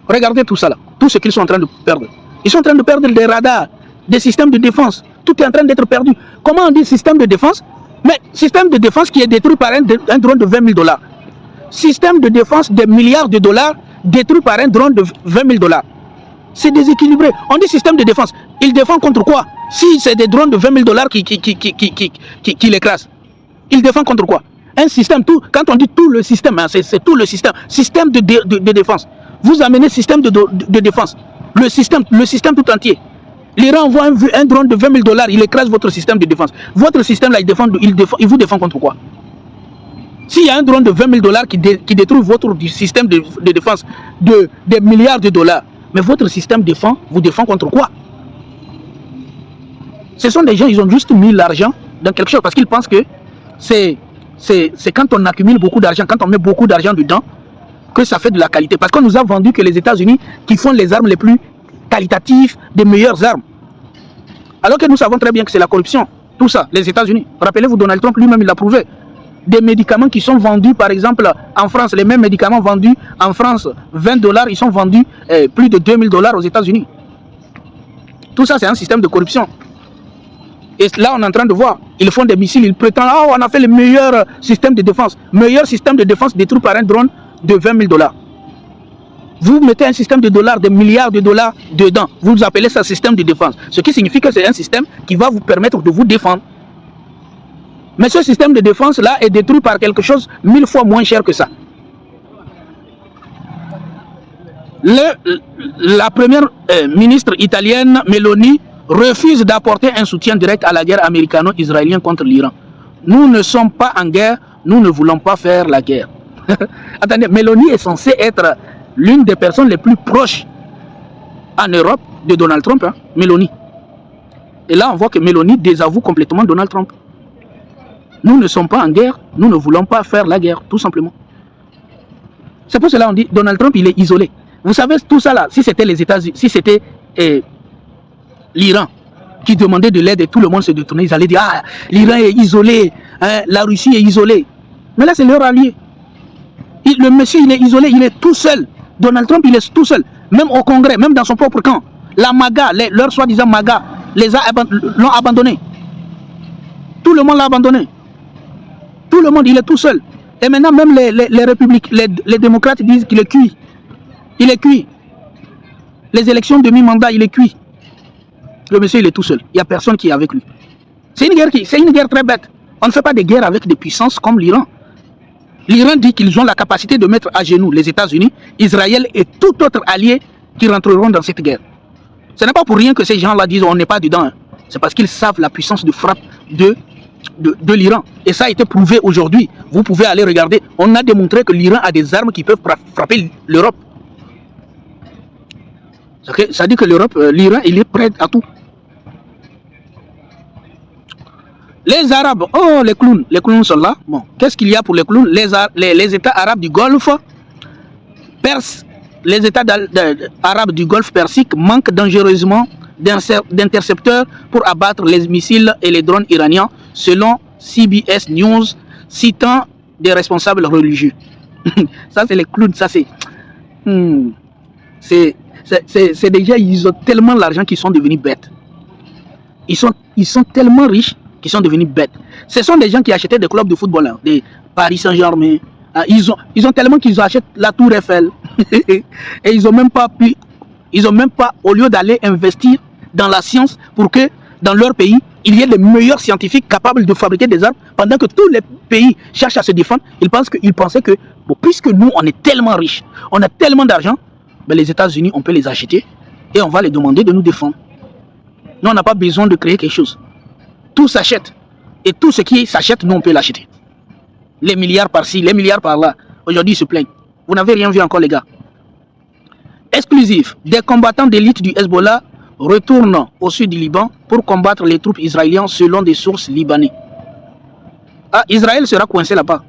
Regardez tout ça là, tout ce qu'ils sont en train de perdre. Ils sont en train de perdre des radars, des systèmes de défense. Tout est en train d'être perdu. Comment on dit système de défense? Mais système de défense qui est détruit par un drone de 20 000 $. Système de défense de milliards de dollars détruit par un drone de 20 000 $. C'est déséquilibré. On dit système de défense. Il défend contre quoi? Si c'est des drones de 20 000 $ qui l'écrasent, il défend contre quoi? Un système, quand on dit tout le système, hein, c'est tout le système. Système de défense. Vous amenez système de défense. Le système tout entier. L'Iran envoie un drone de 20 000 $, il écrase votre système de défense. Votre système là, il vous défend contre quoi? S'il y a un drone de 20 000 $ qui détruit votre système de défense de des milliards de dollars, mais votre système vous défend contre quoi? Ce sont des gens, ils ont juste mis l'argent dans quelque chose parce qu'ils pensent que c'est quand on accumule beaucoup d'argent, quand on met beaucoup d'argent dedans, que ça fait de la qualité. Parce qu'on nous a vendu que les États-Unis qui font les armes les plus qualitatives, des meilleures armes. Alors que nous savons très bien que c'est la corruption. Tout ça, les États-Unis. Rappelez-vous, Donald Trump lui-même, il l'a prouvé. Des médicaments qui sont vendus, par exemple, en France, les mêmes médicaments vendus en France, 20 $, ils sont vendus plus de 2 000 $ aux États-Unis. Tout ça, c'est un système de corruption. Et là, on est en train de voir, ils font des missiles, ils prétendent, ah, on a fait le meilleur système de défense. Meilleur système de défense détruit par un drone de 20 000 $. Vous mettez un système de dollars, des milliards de dollars dedans. Vous appelez ça système de défense. Ce qui signifie que c'est un système qui va vous permettre de vous défendre. Mais ce système de défense-là est détruit par quelque chose 1000 fois moins cher que ça. La première ministre italienne, Meloni, refuse d'apporter un soutien direct à la guerre américano-israélienne contre l'Iran. Nous ne sommes pas en guerre, nous ne voulons pas faire la guerre. Attendez, Meloni est censée être l'une des personnes les plus proches en Europe de Donald Trump, hein, Meloni. Et là, on voit que Meloni désavoue complètement Donald Trump. Nous ne sommes pas en guerre, nous ne voulons pas faire la guerre, tout simplement. C'est pour cela qu'on dit Donald Trump, il est isolé. Vous savez, tout ça là, si c'était les États-Unis, si c'était l'Iran qui demandait de l'aide et tout le monde se détournait, ils allaient dire, ah, l'Iran est isolé, hein, la Russie est isolée. Mais là, c'est leur allié. Le monsieur, il est isolé, il est tout seul. Donald Trump, il est tout seul. Même au Congrès, même dans son propre camp. La MAGA, leur soi-disant MAGA, l'ont abandonné. Tout le monde l'a abandonné. Tout le monde, il est tout seul. Et maintenant, même les républiques, les démocrates disent qu'il est cuit. Il est cuit. Les élections de mi-mandat, il est cuit. Le monsieur, il est tout seul. Il n'y a personne qui est avec lui. C'est une guerre très bête. On ne fait pas de guerre avec des puissances comme l'Iran. L'Iran dit qu'ils ont la capacité de mettre à genoux les États-Unis, Israël et tout autre allié qui rentreront dans cette guerre. Ce n'est pas pour rien que ces gens-là disent on n'est pas dedans. Hein. C'est parce qu'ils savent la puissance de frappe de l'Iran. Et ça a été prouvé aujourd'hui. Vous pouvez aller regarder. On a démontré que l'Iran a des armes qui peuvent frapper l'Europe. Ça dit que l'Iran, il est prêt à tout. Les Arabes, oh les clowns sont là. Bon, qu'est-ce qu'il y a pour les clowns? Les États arabes du Golfe, les États arabes du Golfe Persique manquent dangereusement d'intercepteurs pour abattre les missiles et les drones iraniens, selon CBS News, citant des responsables religieux. Ça, c'est les clowns, ça c'est... C'est déjà, ils ont tellement l'argent qu'ils sont devenus bêtes. Ils sont tellement riches qui sont devenus bêtes. Ce sont des gens qui achetaient des clubs de football, hein, des Paris Saint-Germain. Hein, ils ont tellement qu'ils achètent la Tour Eiffel. Et ils ont même pas, au lieu d'aller investir dans la science pour que dans leur pays, il y ait les meilleurs scientifiques capables de fabriquer des armes, pendant que tous les pays cherchent à se défendre, ils pensaient que, bon, puisque nous, on est tellement riches, on a tellement d'argent, ben les États-Unis, on peut les acheter et on va les demander de nous défendre. Nous, on n'a pas besoin de créer quelque chose. Tout s'achète. Et tout ce qui s'achète, nous, on peut l'acheter. Les milliards par-ci, les milliards par-là. Aujourd'hui, ils se plaignent. Vous n'avez rien vu encore, les gars. Exclusif. Des combattants d'élite du Hezbollah retournent au sud du Liban pour combattre les troupes israéliennes selon des sources libanaises. Ah, Israël sera coincé là-bas.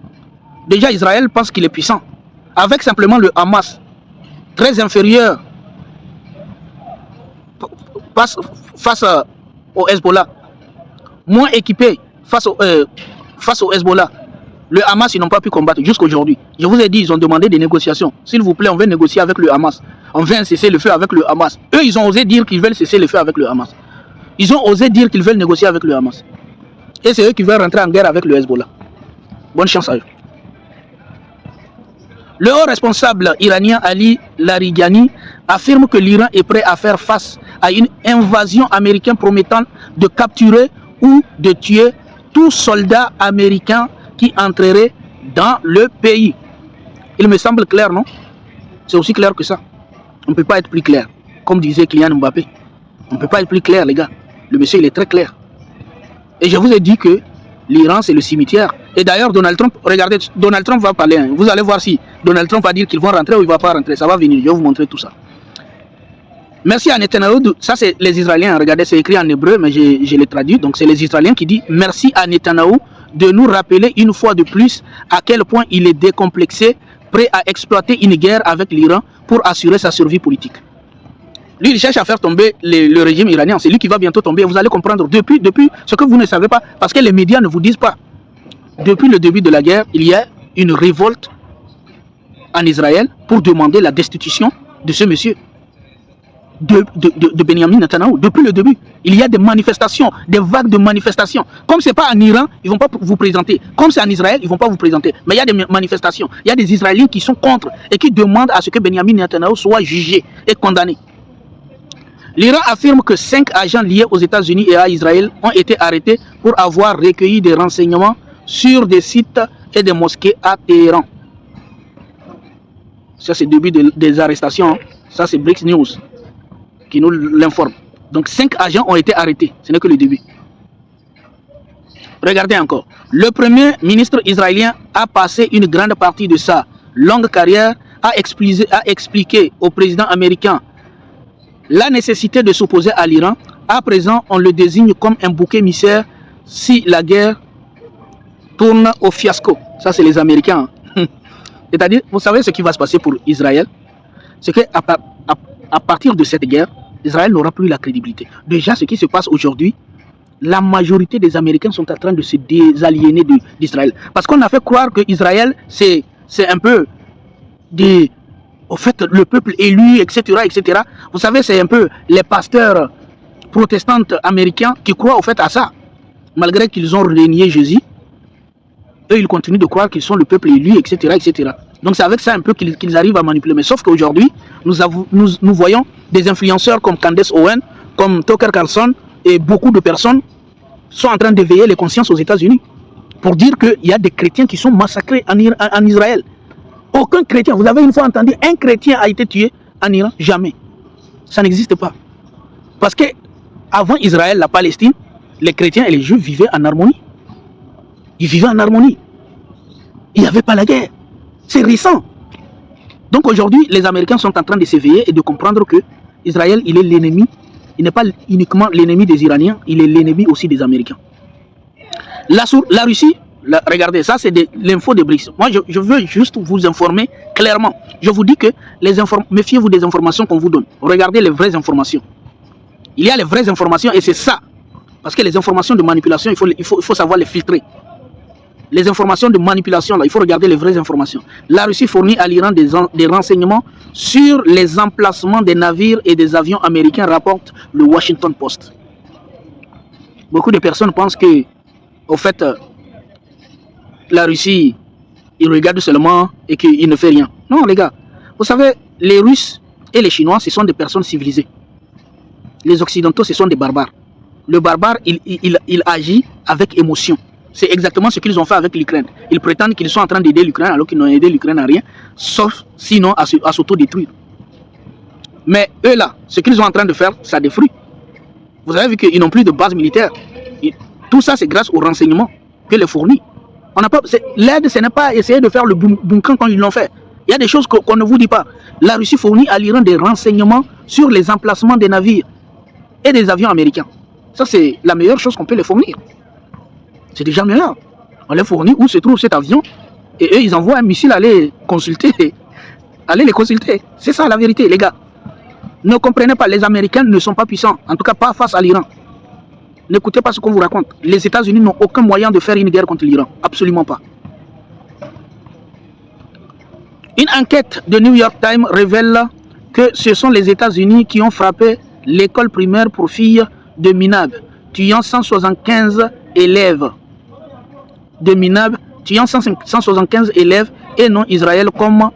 Déjà, Israël pense qu'il est puissant. Avec simplement le Hamas, très inférieur face au Hezbollah, moins équipé face au Hezbollah. Le Hamas, ils n'ont pas pu combattre jusqu'à aujourd'hui. Je vous ai dit, ils ont demandé des négociations. S'il vous plaît, on veut négocier avec le Hamas. On veut cesser le feu avec le Hamas. Eux, ils ont osé dire qu'ils veulent cesser le feu avec le Hamas. Ils ont osé dire qu'ils veulent négocier avec le Hamas. Et c'est eux qui veulent rentrer en guerre avec le Hezbollah. Bonne chance à eux. Le haut responsable iranien Ali Larijani affirme que l'Iran est prêt à faire face à une invasion américaine promettant de capturer ou de tuer tout soldat américain qui entreraient dans le pays. Il me semble clair, non? C'est aussi clair que ça. On ne peut pas être plus clair. Comme disait Kylian Mbappé. On ne peut pas être plus clair, les gars. Le monsieur, il est très clair. Et je vous ai dit que l'Iran, c'est le cimetière. Et d'ailleurs, Donald Trump, regardez, Donald Trump va parler. Hein. Vous allez voir si Donald Trump va dire qu'ils vont rentrer ou il ne va pas rentrer. Ça va venir. Je vais vous montrer tout ça. Merci à Netanyahu. Ça, c'est les Israéliens. Regardez, c'est écrit en hébreu, mais je l'ai traduit. Donc, c'est les Israéliens qui disent merci à Netanyahu de nous rappeler une fois de plus à quel point il est décomplexé, prêt à exploiter une guerre avec l'Iran pour assurer sa survie politique. Lui, il cherche à faire tomber le régime iranien. C'est lui qui va bientôt tomber. Vous allez comprendre depuis ce que vous ne savez pas, parce que les médias ne vous disent pas. Depuis le début de la guerre, il y a une révolte en Israël pour demander la destitution de ce monsieur, de Benjamin Netanyahu. Depuis le début, il y a des manifestations, des vagues de manifestations. Comme ce n'est pas en Iran, ils ne vont pas vous présenter. Comme c'est en Israël, ils ne vont pas vous présenter. Mais il y a des manifestations. Il y a des Israéliens qui sont contre et qui demandent à ce que Benjamin Netanyahu soit jugé et condamné. L'Iran affirme que 5 agents liés aux États-Unis et à Israël ont été arrêtés pour avoir recueilli des renseignements sur des sites et des mosquées à Téhéran. Ça, c'est le début des arrestations. Ça, c'est BRICS News qui nous l'informe. Donc, 5 agents ont été arrêtés. Ce n'est que le début. Regardez encore. Le premier ministre israélien a passé une grande partie de sa longue carrière à expliquer au président américain la nécessité de s'opposer à l'Iran. À présent, on le désigne comme un bouc émissaire si la guerre tourne au fiasco. Ça, c'est les Américains. C'est-à-dire, vous savez ce qui va se passer pour Israël? C'est qu'à partir de cette guerre, Israël n'aura plus la crédibilité. Déjà, ce qui se passe aujourd'hui, la majorité des Américains sont en train de se désaliéner d'Israël. Parce qu'on a fait croire que Israël, c'est un peu au fait, le peuple élu, etc., etc. Vous savez, c'est un peu les pasteurs protestants américains qui croient au fait à ça. Malgré qu'ils ont renié Jésus, eux, ils continuent de croire qu'ils sont le peuple élu, etc., etc. Donc c'est avec ça un peu qu'ils arrivent à manipuler. Mais sauf qu'aujourd'hui, nous voyons des influenceurs comme Candace Owen, comme Tucker Carlson, et beaucoup de personnes sont en train d'éveiller les consciences aux États-Unis pour dire qu'il y a des chrétiens qui sont massacrés en Israël. Aucun chrétien, vous avez une fois entendu, un chrétien a été tué en Iran? Jamais. Ça n'existe pas. Parce que avant Israël, la Palestine, les chrétiens et les juifs vivaient en harmonie. Ils vivaient en harmonie. Il n'y avait pas la guerre. C'est récent. Donc aujourd'hui, les Américains sont en train de s'éveiller et de comprendre que Israël, il est l'ennemi. Il n'est pas uniquement l'ennemi des Iraniens, il est l'ennemi aussi des Américains. La Russie, regardez, ça c'est l'info de BRICS. Moi, je veux juste vous informer clairement. Je vous dis que méfiez-vous des informations qu'on vous donne. Regardez les vraies informations. Il y a les vraies informations et c'est ça. Parce que les informations de manipulation, il faut savoir les filtrer. Les informations de manipulation, là, il faut regarder les vraies informations. La Russie fournit à l'Iran des renseignements sur les emplacements des navires et des avions américains, rapporte le Washington Post. Beaucoup de personnes pensent que, au fait, la Russie, il regarde seulement et qu'il ne fait rien. Non, les gars, vous savez, les Russes et les Chinois, ce sont des personnes civilisées. Les Occidentaux, ce sont des barbares. Le barbare, il agit avec émotion. C'est exactement ce qu'ils ont fait avec l'Ukraine. Ils prétendent qu'ils sont en train d'aider l'Ukraine alors qu'ils n'ont aidé l'Ukraine à rien, sauf sinon à s'auto-détruire. Mais eux là, ce qu'ils sont en train de faire, ça détruit. Vous avez vu qu'ils n'ont plus de base militaire. Tout ça, c'est grâce aux renseignements que les fournit. L'aide, ce n'est pas essayer de faire le bunker quand ils l'ont fait. Il y a des choses qu'on ne vous dit pas. La Russie fournit à l'Iran des renseignements sur les emplacements des navires et des avions américains. Ça, c'est la meilleure chose qu'on peut les fournir. C'est déjà meilleur. On les fournit où se trouve cet avion et eux, ils envoient un missile aller consulter. Allez les consulter. C'est ça la vérité, les gars. Ne comprenez pas, les Américains ne sont pas puissants. En tout cas, pas face à l'Iran. N'écoutez pas ce qu'on vous raconte. Les États-Unis n'ont aucun moyen de faire une guerre contre l'Iran. Absolument pas. Une enquête de New York Times révèle que ce sont les États-Unis qui ont frappé l'école primaire pour filles de Minab, tuant 175 élèves. De Minab, tuant 175 élèves et non Israël comme on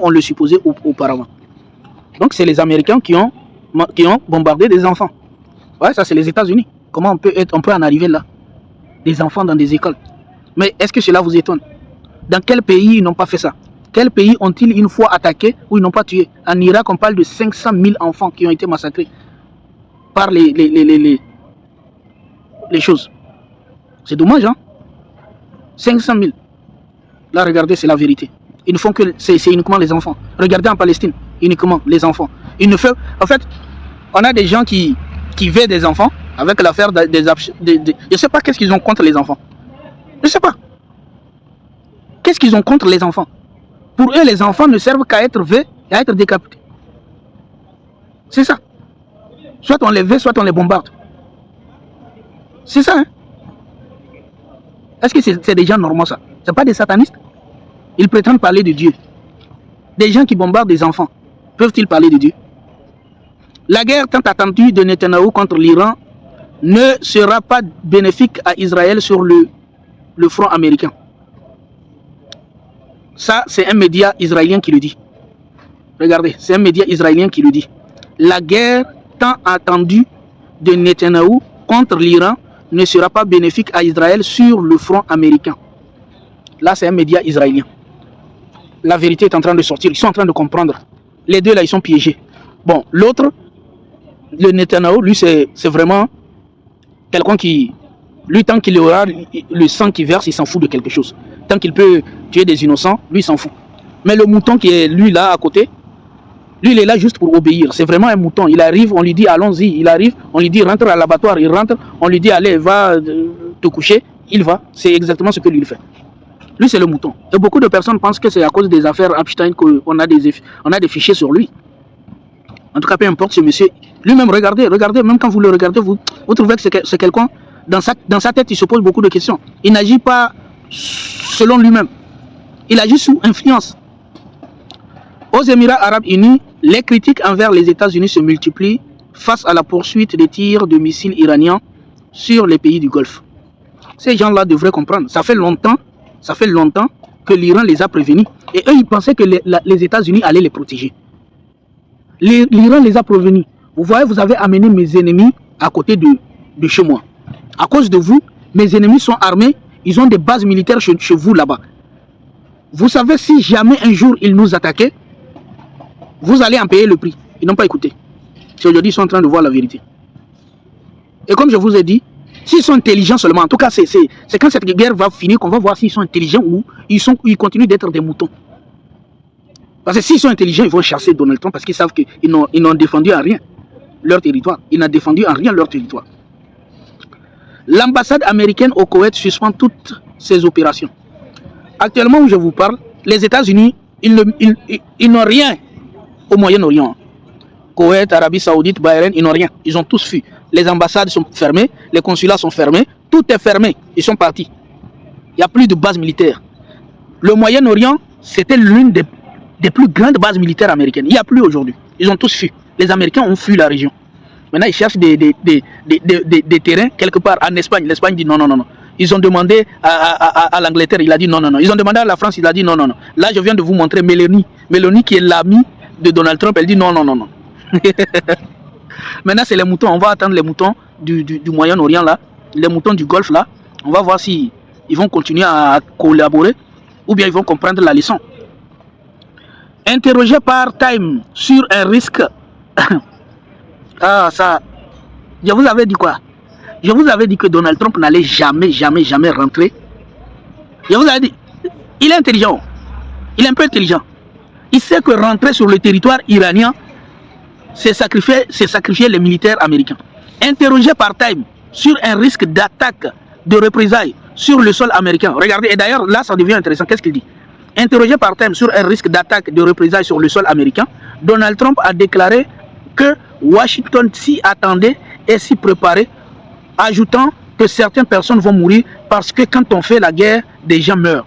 le supposait auparavant. Donc c'est les Américains qui ont bombardé des enfants. Ouais, ça c'est les États-Unis. Comment on peut en arriver là? Des enfants dans des écoles. Mais est-ce que cela vous étonne? Dans quel pays ils n'ont pas fait ça? Quel pays ont-ils une fois attaqué ou ils n'ont pas tué? En Irak, on parle de 500 000 enfants qui ont été massacrés par les choses. C'est dommage, hein? 500 000. Là, regardez, c'est la vérité. Ils ne font que... C'est uniquement les enfants. Regardez en Palestine, uniquement les enfants. Ils ne font... En fait, on a des gens qui veulent des enfants avec l'affaire des... Je ne sais pas qu'est-ce qu'ils ont contre les enfants. Je ne sais pas. Qu'est-ce qu'ils ont contre les enfants? Pour eux, les enfants ne servent qu'à être vus et à être décapités. C'est ça. Soit on les veut, soit on les bombarde. C'est ça, hein? Est-ce que c'est des gens normaux, ça? C'est pas des satanistes? Ils prétendent parler de Dieu. Des gens qui bombardent des enfants, peuvent-ils parler de Dieu? La guerre tant attendue de Netanyahou contre l'Iran ne sera pas bénéfique à Israël sur le front américain. Ça, c'est un média israélien qui le dit. Regardez, c'est un média israélien qui le dit. La guerre tant attendue de Netanyahou contre l'Iran ne sera pas bénéfique à Israël sur le front américain. Là, c'est un média israélien. La vérité est en train de sortir. Ils sont en train de comprendre. Les deux, là, ils sont piégés. Bon, l'autre, le Netanyahou, lui, c'est vraiment quelqu'un qui... Lui, tant qu'il aura le sang qui verse, il s'en fout de quelque chose. Tant qu'il peut tuer des innocents, lui, il s'en fout. Mais le mouton qui est, lui, là, à côté, lui, il est là juste pour obéir. C'est vraiment un mouton. Il arrive, on lui dit, allons-y. Il arrive, on lui dit, rentre à l'abattoir. Il rentre, on lui dit, allez, va te coucher. Il va. C'est exactement ce que lui fait. Lui, c'est le mouton. Et beaucoup de personnes pensent que c'est à cause des affaires Epstein qu'on a des fichiers sur lui. En tout cas, peu importe ce monsieur. Lui-même, regardez, même quand vous le regardez, vous trouvez que c'est quelqu'un, dans sa tête, il se pose beaucoup de questions. Il n'agit pas selon lui-même. Il agit sous influence. Aux Émirats Arabes Unis, les critiques envers les États-Unis se multiplient face à la poursuite des tirs de missiles iraniens sur les pays du Golfe. Ces gens-là devraient comprendre. Ça fait longtemps que l'Iran les a prévenus. Et eux, ils pensaient que les États-Unis allaient les protéger. L'Iran les a prévenus. Vous voyez, vous avez amené mes ennemis à côté de chez moi. À cause de vous, mes ennemis sont armés. Ils ont des bases militaires chez vous là-bas. Vous savez, si jamais un jour ils nous attaquaient, vous allez en payer le prix. Ils n'ont pas écouté. C'est aujourd'hui qu'ils sont en train de voir la vérité. Et comme je vous ai dit, s'ils sont intelligents seulement, en tout cas, c'est quand cette guerre va finir qu'on va voir s'ils sont intelligents ou ils continuent d'être des moutons. Parce que s'ils sont intelligents, ils vont chasser Donald Trump parce qu'ils savent qu'ils n'ont défendu en rien leur territoire. Ils n'ont défendu en rien leur territoire. L'ambassade américaine au Koweït suspend toutes ses opérations. Actuellement où je vous parle, les États-Unis, ils n'ont rien au Moyen-Orient. Koweït, Arabie Saoudite, Bahreïn, ils n'ont rien. Ils ont tous fui. Les ambassades sont fermées, les consulats sont fermés, tout est fermé. Ils sont partis. Il n'y a plus de base militaire. Le Moyen-Orient, c'était l'une des plus grandes bases militaires américaines. Il n'y a plus aujourd'hui. Ils ont tous fui. Les Américains ont fui la région. Maintenant, ils cherchent des terrains quelque part en Espagne. L'Espagne dit non, non, non, non. Ils ont demandé à l'Angleterre, il a dit non, non, non. Ils ont demandé à la France, il a dit non, non, non. Là, je viens de vous montrer Mélanie. Mélanie qui est l'amie de Donald Trump, elle dit non, non, non, non. Maintenant, c'est les moutons. On va attendre les moutons du Moyen-Orient, là. Les moutons du Golfe, là. On va voir si ils vont continuer à collaborer ou bien ils vont comprendre la leçon. Interrogé par Time sur un risque... Ah, ça... Je vous avais dit quoi? Je vous avais dit que Donald Trump n'allait jamais rentrer. Je vous avais dit, il est intelligent. Il est un peu intelligent. Il sait que rentrer sur le territoire iranien, c'est sacrifier les militaires américains. Interrogé par Time sur un risque d'attaque, de représailles sur le sol américain. Regardez, et d'ailleurs, là, ça devient intéressant. Qu'est-ce qu'il dit? Interrogé par Time sur un risque d'attaque, de représailles sur le sol américain, Donald Trump a déclaré que Washington s'y attendait et s'y préparait, ajoutant que certaines personnes vont mourir parce que quand on fait la guerre, des gens meurent.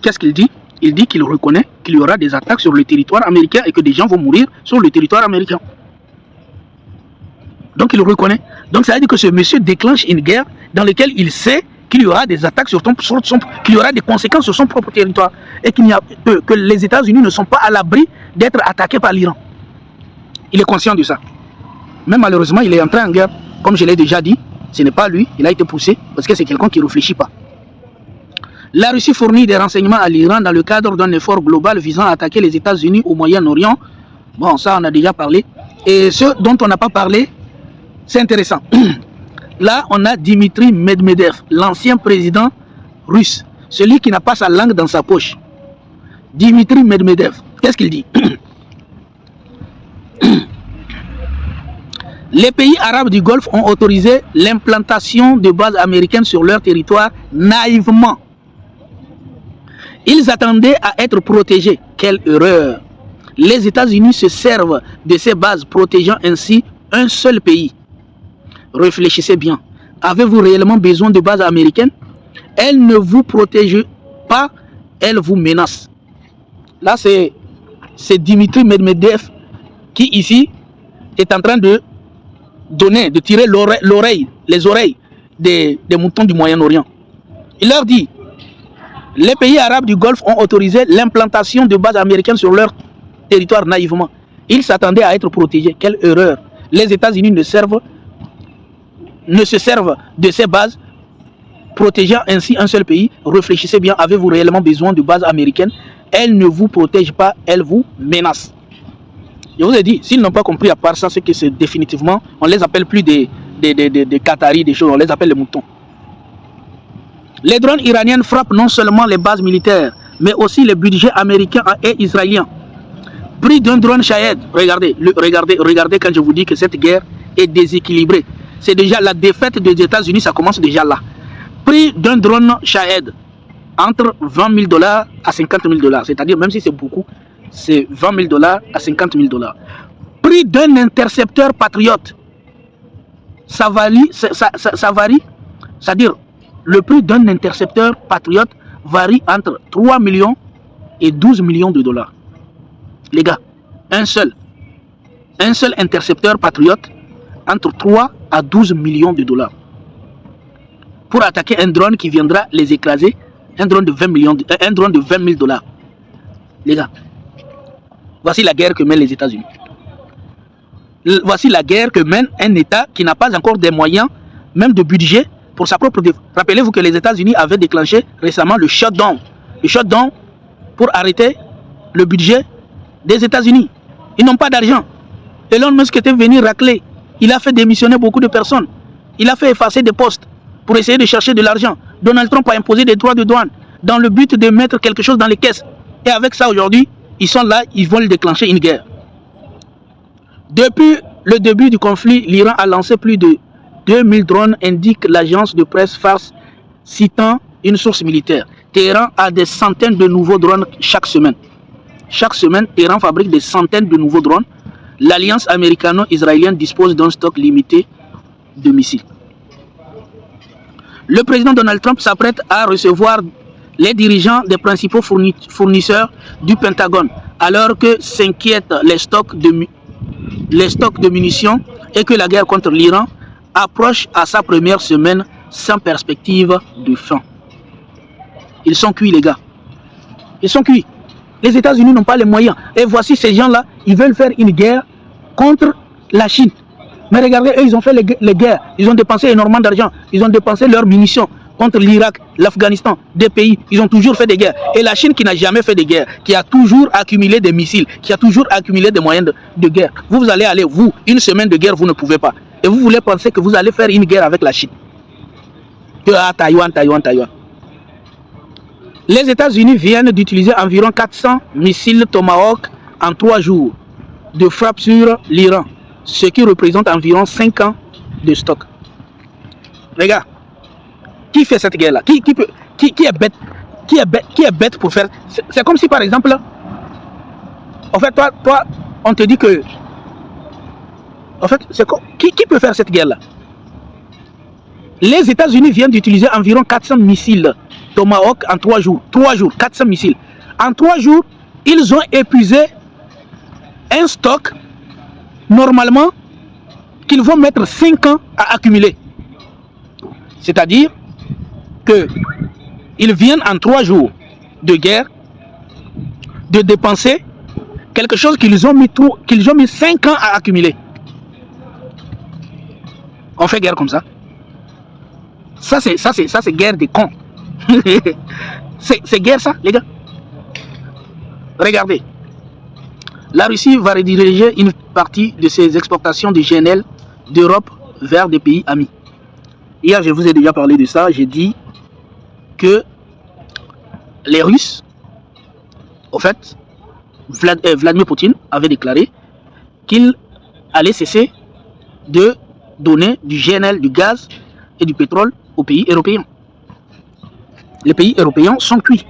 Qu'est-ce qu'il dit? Il dit qu'il reconnaît qu'il y aura des attaques sur le territoire américain et que des gens vont mourir sur le territoire américain. Donc il reconnaît. Donc ça veut dire que ce monsieur déclenche une guerre dans laquelle il sait qu'il y aura des attaques qu'il y aura des conséquences sur son propre territoire et que les États-Unis ne sont pas à l'abri d'être attaqués par l'Iran. Il est conscient de ça. Mais malheureusement, il est entré en guerre. Comme je l'ai déjà dit, ce n'est pas lui, il a été poussé parce que c'est quelqu'un qui ne réfléchit pas. La Russie fournit des renseignements à l'Iran dans le cadre d'un effort global visant à attaquer les États-Unis au Moyen-Orient. Bon, ça on a déjà parlé. Et ce dont on n'a pas parlé, c'est intéressant. Là, on a Dimitri Medvedev, l'ancien président russe, celui qui n'a pas sa langue dans sa poche. Dimitri Medvedev, qu'est-ce qu'il dit? Les pays arabes du Golfe ont autorisé l'implantation de bases américaines sur leur territoire naïvement. Ils attendaient à être protégés. Quelle erreur! Les États-Unis se servent de ces bases, protégeant ainsi un seul pays. Réfléchissez bien. Avez-vous réellement besoin de bases américaines? Elles ne vous protègent pas, elles vous menacent. Là, c'est Dimitri Medvedev qui, ici, est en train de tirer les oreilles des moutons du Moyen-Orient. Il leur dit, les pays arabes du Golfe ont autorisé l'implantation de bases américaines sur leur territoire naïvement. Ils s'attendaient à être protégés. Quelle erreur! Les États-Unis ne se servent de ces bases, protégeant ainsi un seul pays. Réfléchissez bien, avez-vous réellement besoin de bases américaines? Elles ne vous protègent pas, elles vous menacent. Je vous ai dit, s'ils n'ont pas compris à part ça, c'est que c'est définitivement, on les appelle plus des Qataris, des choses, on les appelle les moutons. Les drones iraniens frappent non seulement les bases militaires, mais aussi les budgets américains et israéliens. Prix d'un drone Shahed, regardez quand je vous dis que cette guerre est déséquilibrée. C'est déjà la défaite des États-Unis, ça commence déjà là. Prix d'un drone Shahed, entre 20 000 $ à 50 000 $, c'est-à-dire même si c'est beaucoup, c'est 20 000 $ à 50 000 $. Prix d'un intercepteur patriote, ça varie, c'est-à-dire le prix d'un intercepteur patriote varie entre 3 millions et 12 millions de $. Les gars, un seul intercepteur patriote entre 3 à 12 millions de $. Pour attaquer un drone qui viendra les écraser, un drone de 20 000 $. Les gars, voici la guerre que mènent les États-Unis. Voici la guerre que mène un État qui n'a pas encore des moyens, même de budget, pour sa propre défense. Rappelez-vous que les États-Unis avaient déclenché récemment le shutdown. Le shutdown pour arrêter le budget des États-Unis. Ils n'ont pas d'argent. Elon Musk était venu racler. Il a fait démissionner beaucoup de personnes. Il a fait effacer des postes pour essayer de chercher de l'argent. Donald Trump a imposé des droits de douane dans le but de mettre quelque chose dans les caisses. Et avec ça, aujourd'hui, ils sont là, ils vont déclencher une guerre. Depuis le début du conflit, l'Iran a lancé plus de 2000 drones, indique l'agence de presse Fars, citant une source militaire. Téhéran a des centaines de nouveaux drones chaque semaine. Chaque semaine, Téhéran fabrique des centaines de nouveaux drones. L'alliance américano-israélienne dispose d'un stock limité de missiles. Le président Donald Trump s'apprête à recevoir les dirigeants des principaux fournisseurs du Pentagone, alors que s'inquiètent les stocks de munitions et que la guerre contre l'Iran approche à sa première semaine sans perspective de fin. Ils sont cuits, les gars. Ils sont cuits. Les États-Unis n'ont pas les moyens. Et voici ces gens-là, ils veulent faire une guerre contre la Chine. Mais regardez, eux, ils ont fait les guerres. Ils ont dépensé énormément d'argent. Ils ont dépensé leurs munitions contre l'Irak, l'Afghanistan, des pays. Ils ont toujours fait des guerres. Et la Chine qui n'a jamais fait de guerre, qui a toujours accumulé des missiles, qui a toujours accumulé des moyens de guerre. Vous allez aller, vous, une semaine de guerre, vous ne pouvez pas. Et vous voulez penser que vous allez faire une guerre avec la Chine. Taïwan. Les États-Unis viennent d'utiliser environ 400 missiles Tomahawk en 3 jours de frappe sur l'Iran, ce qui représente environ 5 ans de stock. Les gars, qui fait cette guerre-là? Qui est bête pour faire? C'est comme si par exemple, en fait, toi, on te dit que, en fait, qui peut faire cette guerre-là? Les États-Unis viennent d'utiliser environ 400 missiles Tomahawk en 3 jours. 3 jours, 400 missiles. En 3 jours, ils ont épuisé un stock, normalement, qu'ils vont mettre 5 ans à accumuler. C'est-à-dire qu'ils viennent en 3 jours de guerre de dépenser quelque chose qu'ils ont mis 5 ans à accumuler. On fait guerre comme ça. Ça c'est guerre des cons. C'est guerre ça, les gars. Regardez. La Russie va rediriger une partie de ses exportations de GNL d'Europe vers des pays amis. Hier, je vous ai déjà parlé de ça. J'ai dit que les Russes, au fait, Vladimir Poutine avait déclaré qu'il allait cesser de donner du GNL, du gaz et du pétrole aux pays européens. Les pays européens sont cuits.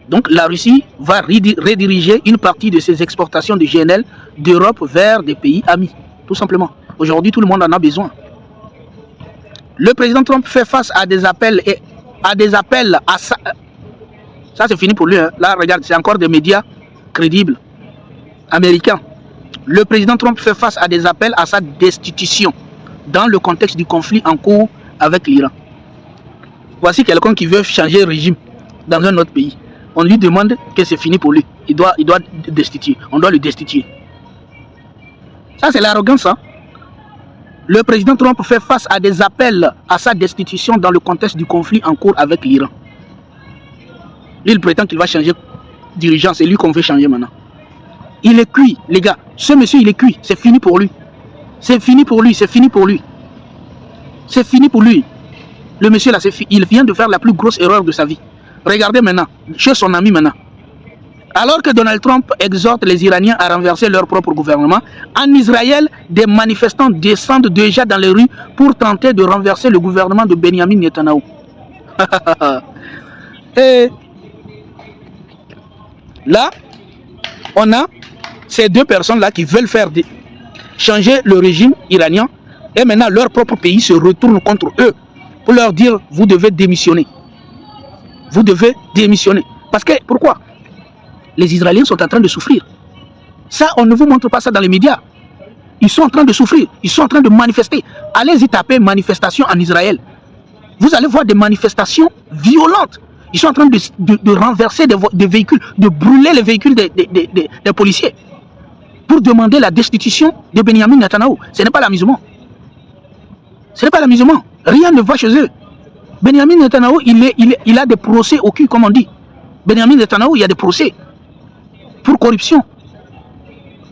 Donc la Russie va rediriger une partie de ses exportations de GNL d'Europe vers des pays amis, tout simplement. Aujourd'hui, tout le monde en a besoin. Le président Trump fait face à des appels à ça. Ça, c'est fini pour lui. Hein. Là, regarde, c'est encore des médias crédibles américains. Le président Trump fait face à des appels à sa destitution dans le contexte du conflit en cours avec l'Iran. Voici quelqu'un qui veut changer de régime dans un autre pays. On lui demande que c'est fini pour lui. Il doit destituer. On doit le destituer. Ça, c'est l'arrogance. Hein? Le président Trump fait face à des appels à sa destitution dans le contexte du conflit en cours avec l'Iran. Lui, il prétend qu'il va changer de dirigeant. C'est lui qu'on veut changer maintenant. Il est cuit, les gars. Ce monsieur, il est cuit. C'est fini pour lui. C'est fini pour lui. C'est fini pour lui. C'est fini pour lui. Le monsieur là, il vient de faire la plus grosse erreur de sa vie. Regardez maintenant, chez son ami maintenant. Alors que Donald Trump exhorte les Iraniens à renverser leur propre gouvernement, en Israël, des manifestants descendent déjà dans les rues pour tenter de renverser le gouvernement de Benjamin Netanyahu. Et là, on a ces deux personnes-là qui veulent faire changer le régime iranien et maintenant leur propre pays se retourne contre eux pour leur dire, vous devez démissionner. Vous devez démissionner. Parce que, pourquoi? Les Israéliens sont en train de souffrir. Ça, on ne vous montre pas ça dans les médias. Ils sont en train de souffrir. Ils sont en train de manifester. Allez-y taper manifestation en Israël. Vous allez voir des manifestations violentes. Ils sont en train de renverser des véhicules, de brûler les véhicules des policiers pour demander la destitution de Benjamin Netanyahu. Ce n'est pas l'amusement. Ce n'est pas l'amusement. Rien ne va chez eux. Benjamin Netanyahu, il a des procès au cul, comme on dit. Benjamin Netanyahu, il y a des procès pour corruption.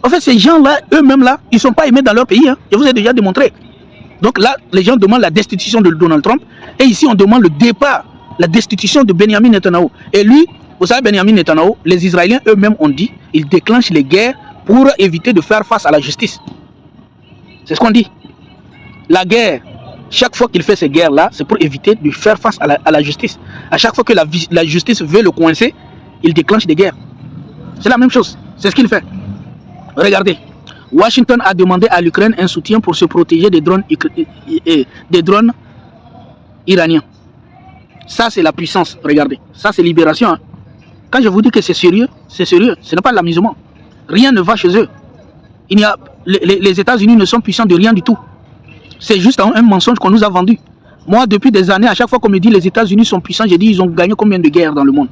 En fait, ces gens-là, eux-mêmes là, ils ne sont pas aimés dans leur pays. Hein. Je vous ai déjà démontré. Donc là, les gens demandent la destitution de Donald Trump. Et ici, on demande le départ, la destitution de Benjamin Netanyahu. Et lui, vous savez, Benjamin Netanyahu, les Israéliens eux-mêmes ont dit, ils déclenchent les guerres pour éviter de faire face à la justice. C'est ce qu'on dit. La guerre, chaque fois qu'il fait ces guerres-là, c'est pour éviter de faire face à la justice. À chaque fois que la justice veut le coincer, il déclenche des guerres. C'est la même chose. C'est ce qu'il fait. Regardez. Washington a demandé à l'Ukraine un soutien pour se protéger des drones iraniens. Ça, c'est la puissance. Regardez. Ça, c'est libération. Hein. Quand je vous dis que c'est sérieux, c'est sérieux. Ce n'est pas de l'amusement. Rien ne va chez eux. Les États-Unis ne sont puissants de rien du tout. C'est juste un mensonge qu'on nous a vendu. Moi, depuis des années, à chaque fois qu'on me dit les États-Unis sont puissants, j'ai dit ils ont gagné combien de guerres dans le monde.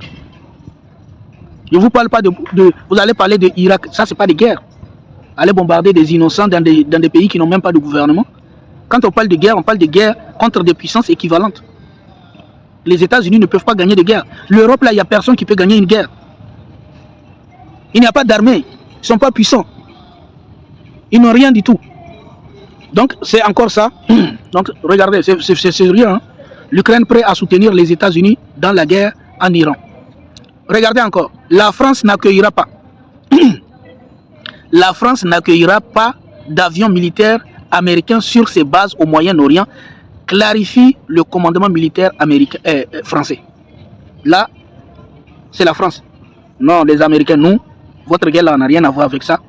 Je ne vous parle pas vous allez parler de Irak. Ça, c'est pas des guerres. Allez bombarder des innocents dans des pays qui n'ont même pas de gouvernement. Quand on parle de guerre contre des puissances équivalentes. Les États-Unis ne peuvent pas gagner de guerre. L'Europe, là, il n'y a personne qui peut gagner une guerre. Il n'y a pas d'armée. Ils ne sont pas puissants. Ils n'ont rien du tout. Donc, c'est encore ça. Donc, regardez, c'est sérieux. Hein? L'Ukraine prête à soutenir les États-Unis dans la guerre en Iran. Regardez encore. La France n'accueillera pas. La France n'accueillera pas d'avions militaires américains sur ses bases au Moyen-Orient, clarifie le commandement militaire américain, français. Là, c'est la France. Non, les Américains, nous, votre guerre là n'a rien à voir avec ça.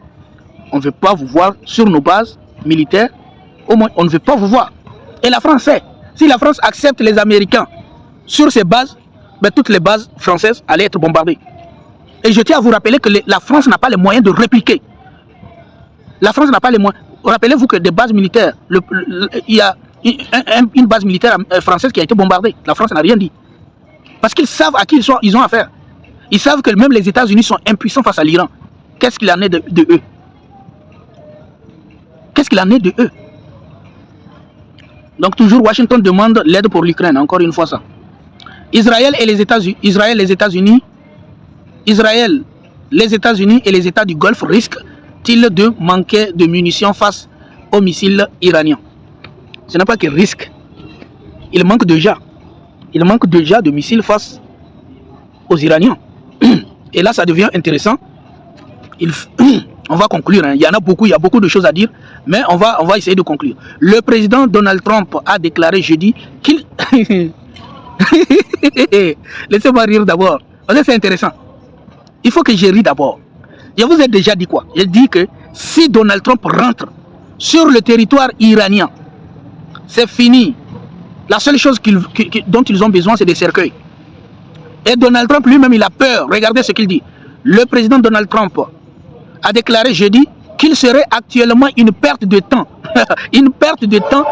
On ne veut pas vous voir sur nos bases militaires. Au moins, on ne veut pas vous voir. Et la France sait. Si la France accepte les Américains sur ses bases, ben, toutes les bases françaises allaient être bombardées. Et je tiens à vous rappeler que la France n'a pas les moyens de répliquer. La France n'a pas les moyens. Rappelez-vous que des bases militaires, il y a une base militaire française qui a été bombardée. La France n'a rien dit. Parce qu'ils savent à qui ils ont affaire. Ils savent que même les États-Unis sont impuissants face à l'Iran. Qu'est-ce qu'il en est de eux? Qu'est-ce qu'il en est de eux? Donc toujours Washington demande l'aide pour l'Ukraine, encore une fois ça. Israël et les États-Unis, Israël, les États-Unis et les États du Golfe risquent-ils de manquer de munitions face aux missiles iraniens? Ce n'est pas qu'ils risquent. Il manque déjà. Il manque déjà de missiles face aux Iraniens. Et là, ça devient intéressant. On va conclure. Hein. Il y en a beaucoup, il y a beaucoup de choses à dire, mais on va essayer de conclure. Le président Donald Trump a déclaré jeudi qu'il... Laissez-moi rire d'abord. C'est intéressant. Il faut que je rie d'abord. Je vous ai déjà dit quoi? J'ai dit que si Donald Trump rentre sur le territoire iranien, c'est fini. La seule chose dont ils ont besoin, c'est des cercueils. Et Donald Trump lui-même, il a peur. Regardez ce qu'il dit. Le président Donald Trump a déclaré jeudi qu'il serait actuellement une perte de temps. Une perte de temps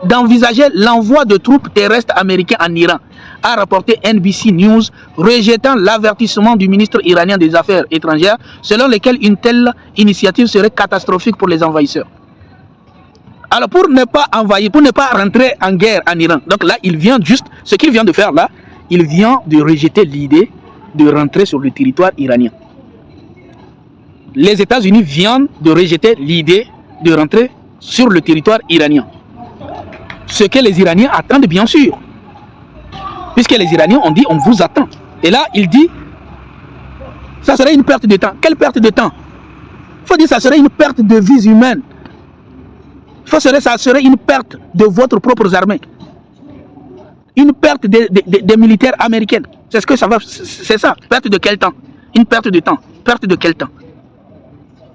d'envisager l'envoi de troupes terrestres américains en Iran, a rapporté NBC News, rejetant l'avertissement du ministre iranien des Affaires étrangères, selon lequel une telle initiative serait catastrophique pour les envahisseurs. Alors pour ne pas envahir, pour ne pas rentrer en guerre en Iran, donc là il vient juste, ce qu'il vient de faire là, il vient de rejeter l'idée de rentrer sur le territoire iranien. Les États-Unis viennent de rejeter l'idée de rentrer sur le territoire iranien. Ce que les Iraniens attendent bien sûr. Puisque les Iraniens ont dit on vous attend. Et là il dit ça serait une perte de temps. Quelle perte de temps? Il faut dire ça serait une perte de vies humaines. Ça serait une perte de votre propres armées. Une perte des militaires américains. C'est ce que ça va. C'est ça. Perte de quel temps? Une perte de temps. Perte de quel temps?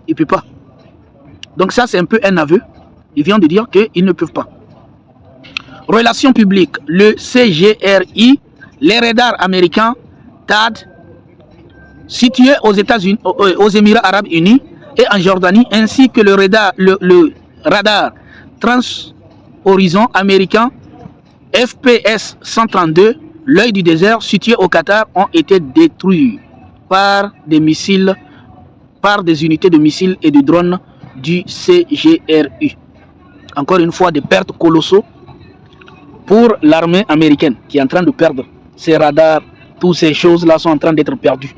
Il ne peut pas. Donc ça c'est un peu un aveu. Ils viennent de dire qu'ils ne peuvent pas. Relations publiques. Le CGRI, les radars américains THAAD, situés aux États-Unis, aux Émirats Arabes Unis et en Jordanie, ainsi que le radar Trans-Horizon américain FPS 132, l'œil du désert situé au Qatar, ont été détruits par des missiles, par des unités de missiles et de drones du CGRU. Encore une fois, des pertes colossaux pour l'armée américaine qui est en train de perdre ses radars. Toutes ces choses-là sont en train d'être perdues.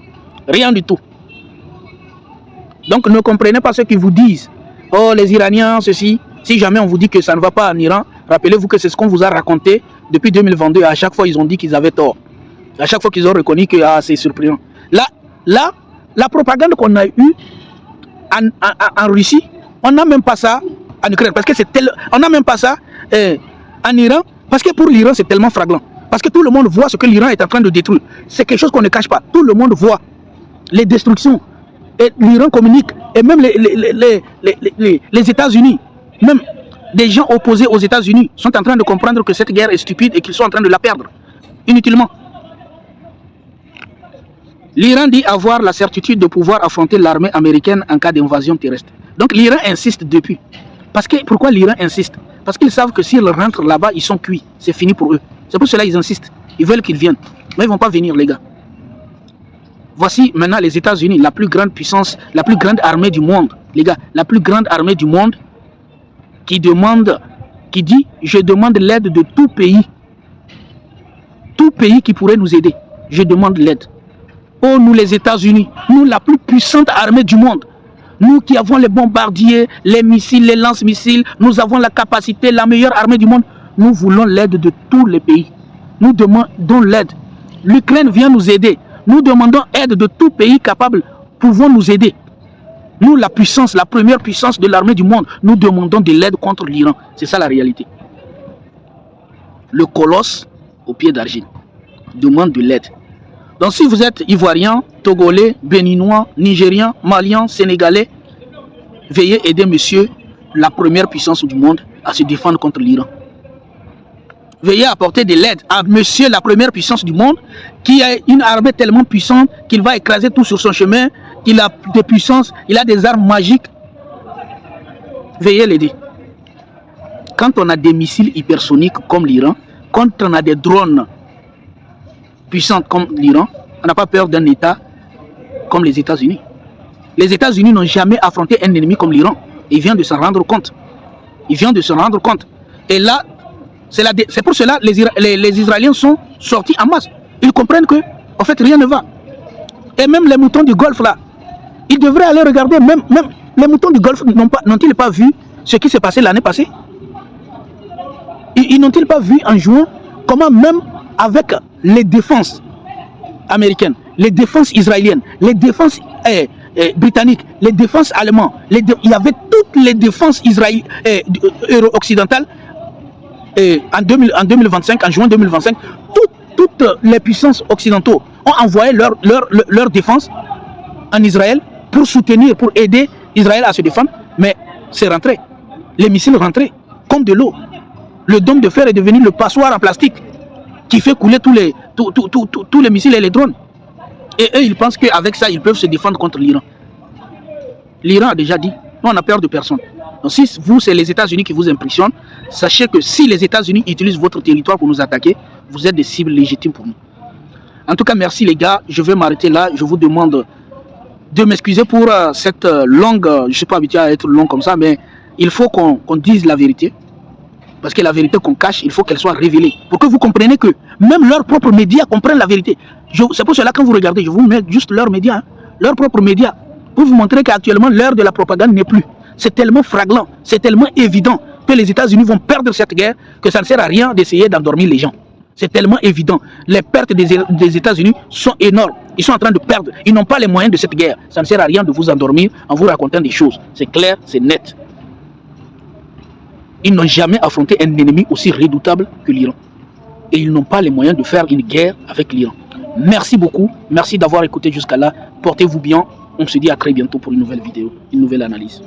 Rien du tout. Donc ne comprenez pas ceux qui vous disent oh les Iraniens, ceci. Si jamais on vous dit que ça ne va pas en Iran, rappelez-vous que c'est ce qu'on vous a raconté depuis 2022. À chaque fois, ils ont dit qu'ils avaient tort. À chaque fois qu'ils ont reconnu que c'est surprenant. Là, la propagande qu'on a eue en Russie, on n'a même pas ça en Ukraine. Parce que on n'a même pas ça en Iran. Parce que pour l'Iran, c'est tellement fragment. Parce que tout le monde voit ce que l'Iran est en train de détruire. C'est quelque chose qu'on ne cache pas. Tout le monde voit les destructions. Et l'Iran communique. Et même les États-Unis, même des gens opposés aux États-Unis sont en train de comprendre que cette guerre est stupide et qu'ils sont en train de la perdre inutilement. L'Iran dit avoir la certitude de pouvoir affronter l'armée américaine en cas d'invasion terrestre. Donc l'Iran insiste depuis. Pourquoi l'Iran insiste? Parce qu'ils savent que s'ils rentrent là-bas, ils sont cuits. C'est fini pour eux. C'est pour cela qu'ils insistent. Ils veulent qu'ils viennent. Mais ils ne vont pas venir, les gars. Voici maintenant les États-Unis, la plus grande puissance, la plus grande armée du monde. Les gars, la plus grande armée du monde qui dit, je demande l'aide de tout pays. Tout pays qui pourrait nous aider. Je demande l'aide. Oh, nous les États-Unis, nous la plus puissante armée du monde. Nous qui avons les bombardiers, les missiles, les lance-missiles, nous avons la capacité, la meilleure armée du monde. Nous voulons l'aide de tous les pays. Nous demandons l'aide. L'Ukraine vient nous aider. Nous demandons aide de tout pays capable pouvant nous aider. Nous, la puissance, la première puissance de l'armée du monde, nous demandons de l'aide contre l'Iran. C'est ça la réalité. Le colosse au pied d'argile demande de l'aide. Donc si vous êtes Ivoirien, Togolais, Béninois, Nigérien, Malien, Sénégalais, veuillez aider monsieur, la première puissance du monde, à se défendre contre l'Iran. Veuillez apporter de l'aide à monsieur, la première puissance du monde, qui a une armée tellement puissante qu'il va écraser tout sur son chemin, qu'il a des puissances, il a des armes magiques. Veuillez l'aider. Quand on a des missiles hypersoniques comme l'Iran, quand on a des drones puissants comme l'Iran, on n'a pas peur d'un État comme les États-Unis. Les États-Unis n'ont jamais affronté un ennemi comme l'Iran. Ils viennent de s'en rendre compte. Ils viennent de se rendre compte. Et là, C'est pour cela que les Israéliens sont sortis en masse. Ils comprennent que, en fait, rien ne va. Et même les moutons du Golfe, là, ils devraient aller regarder, même les moutons du Golfe n'ont-ils pas vu ce qui s'est passé l'année passée? Ils n'ont-ils pas vu en juin comment même avec les défenses américaines, les défenses israéliennes, les défenses britanniques, les défenses allemandes, il y avait toutes les défenses occidentales en 2025, en juin 2025, toutes les puissances occidentaux ont envoyé leur défense en Israël pour soutenir, pour aider Israël à se défendre, mais c'est rentré. Les missiles rentraient comme de l'eau. Le dôme de fer est devenu le passoire en plastique qui fait couler tous les missiles et les drones. Et eux, ils pensent qu'avec ça, ils peuvent se défendre contre l'Iran. L'Iran a déjà dit, nous, on a peur de personne. Donc si vous, c'est les États-Unis qui vous impressionnent, sachez que si les États-Unis utilisent votre territoire pour nous attaquer, vous êtes des cibles légitimes pour nous. En tout cas, merci les gars. Je vais m'arrêter là. Je vous demande de m'excuser pour cette longue... je ne suis pas habitué à être long comme ça, mais il faut qu'on dise la vérité. Parce que la vérité qu'on cache, il faut qu'elle soit révélée. Pour que vous compreniez que même leurs propres médias comprennent la vérité. C'est pour cela que quand vous regardez, je vous mets juste leurs médias, hein, leurs propres médias, pour vous montrer qu'actuellement l'heure de la propagande n'est plus. C'est tellement flaglant, c'est tellement évident que les États-Unis vont perdre cette guerre que ça ne sert à rien d'essayer d'endormir les gens. C'est tellement évident. Les pertes des États-Unis sont énormes. Ils sont en train de perdre. Ils n'ont pas les moyens de cette guerre. Ça ne sert à rien de vous endormir en vous racontant des choses. C'est clair, c'est net. Ils n'ont jamais affronté un ennemi aussi redoutable que l'Iran. Et ils n'ont pas les moyens de faire une guerre avec l'Iran. Merci beaucoup. Merci d'avoir écouté jusqu'à là. Portez-vous bien. On se dit à très bientôt pour une nouvelle vidéo, une nouvelle analyse.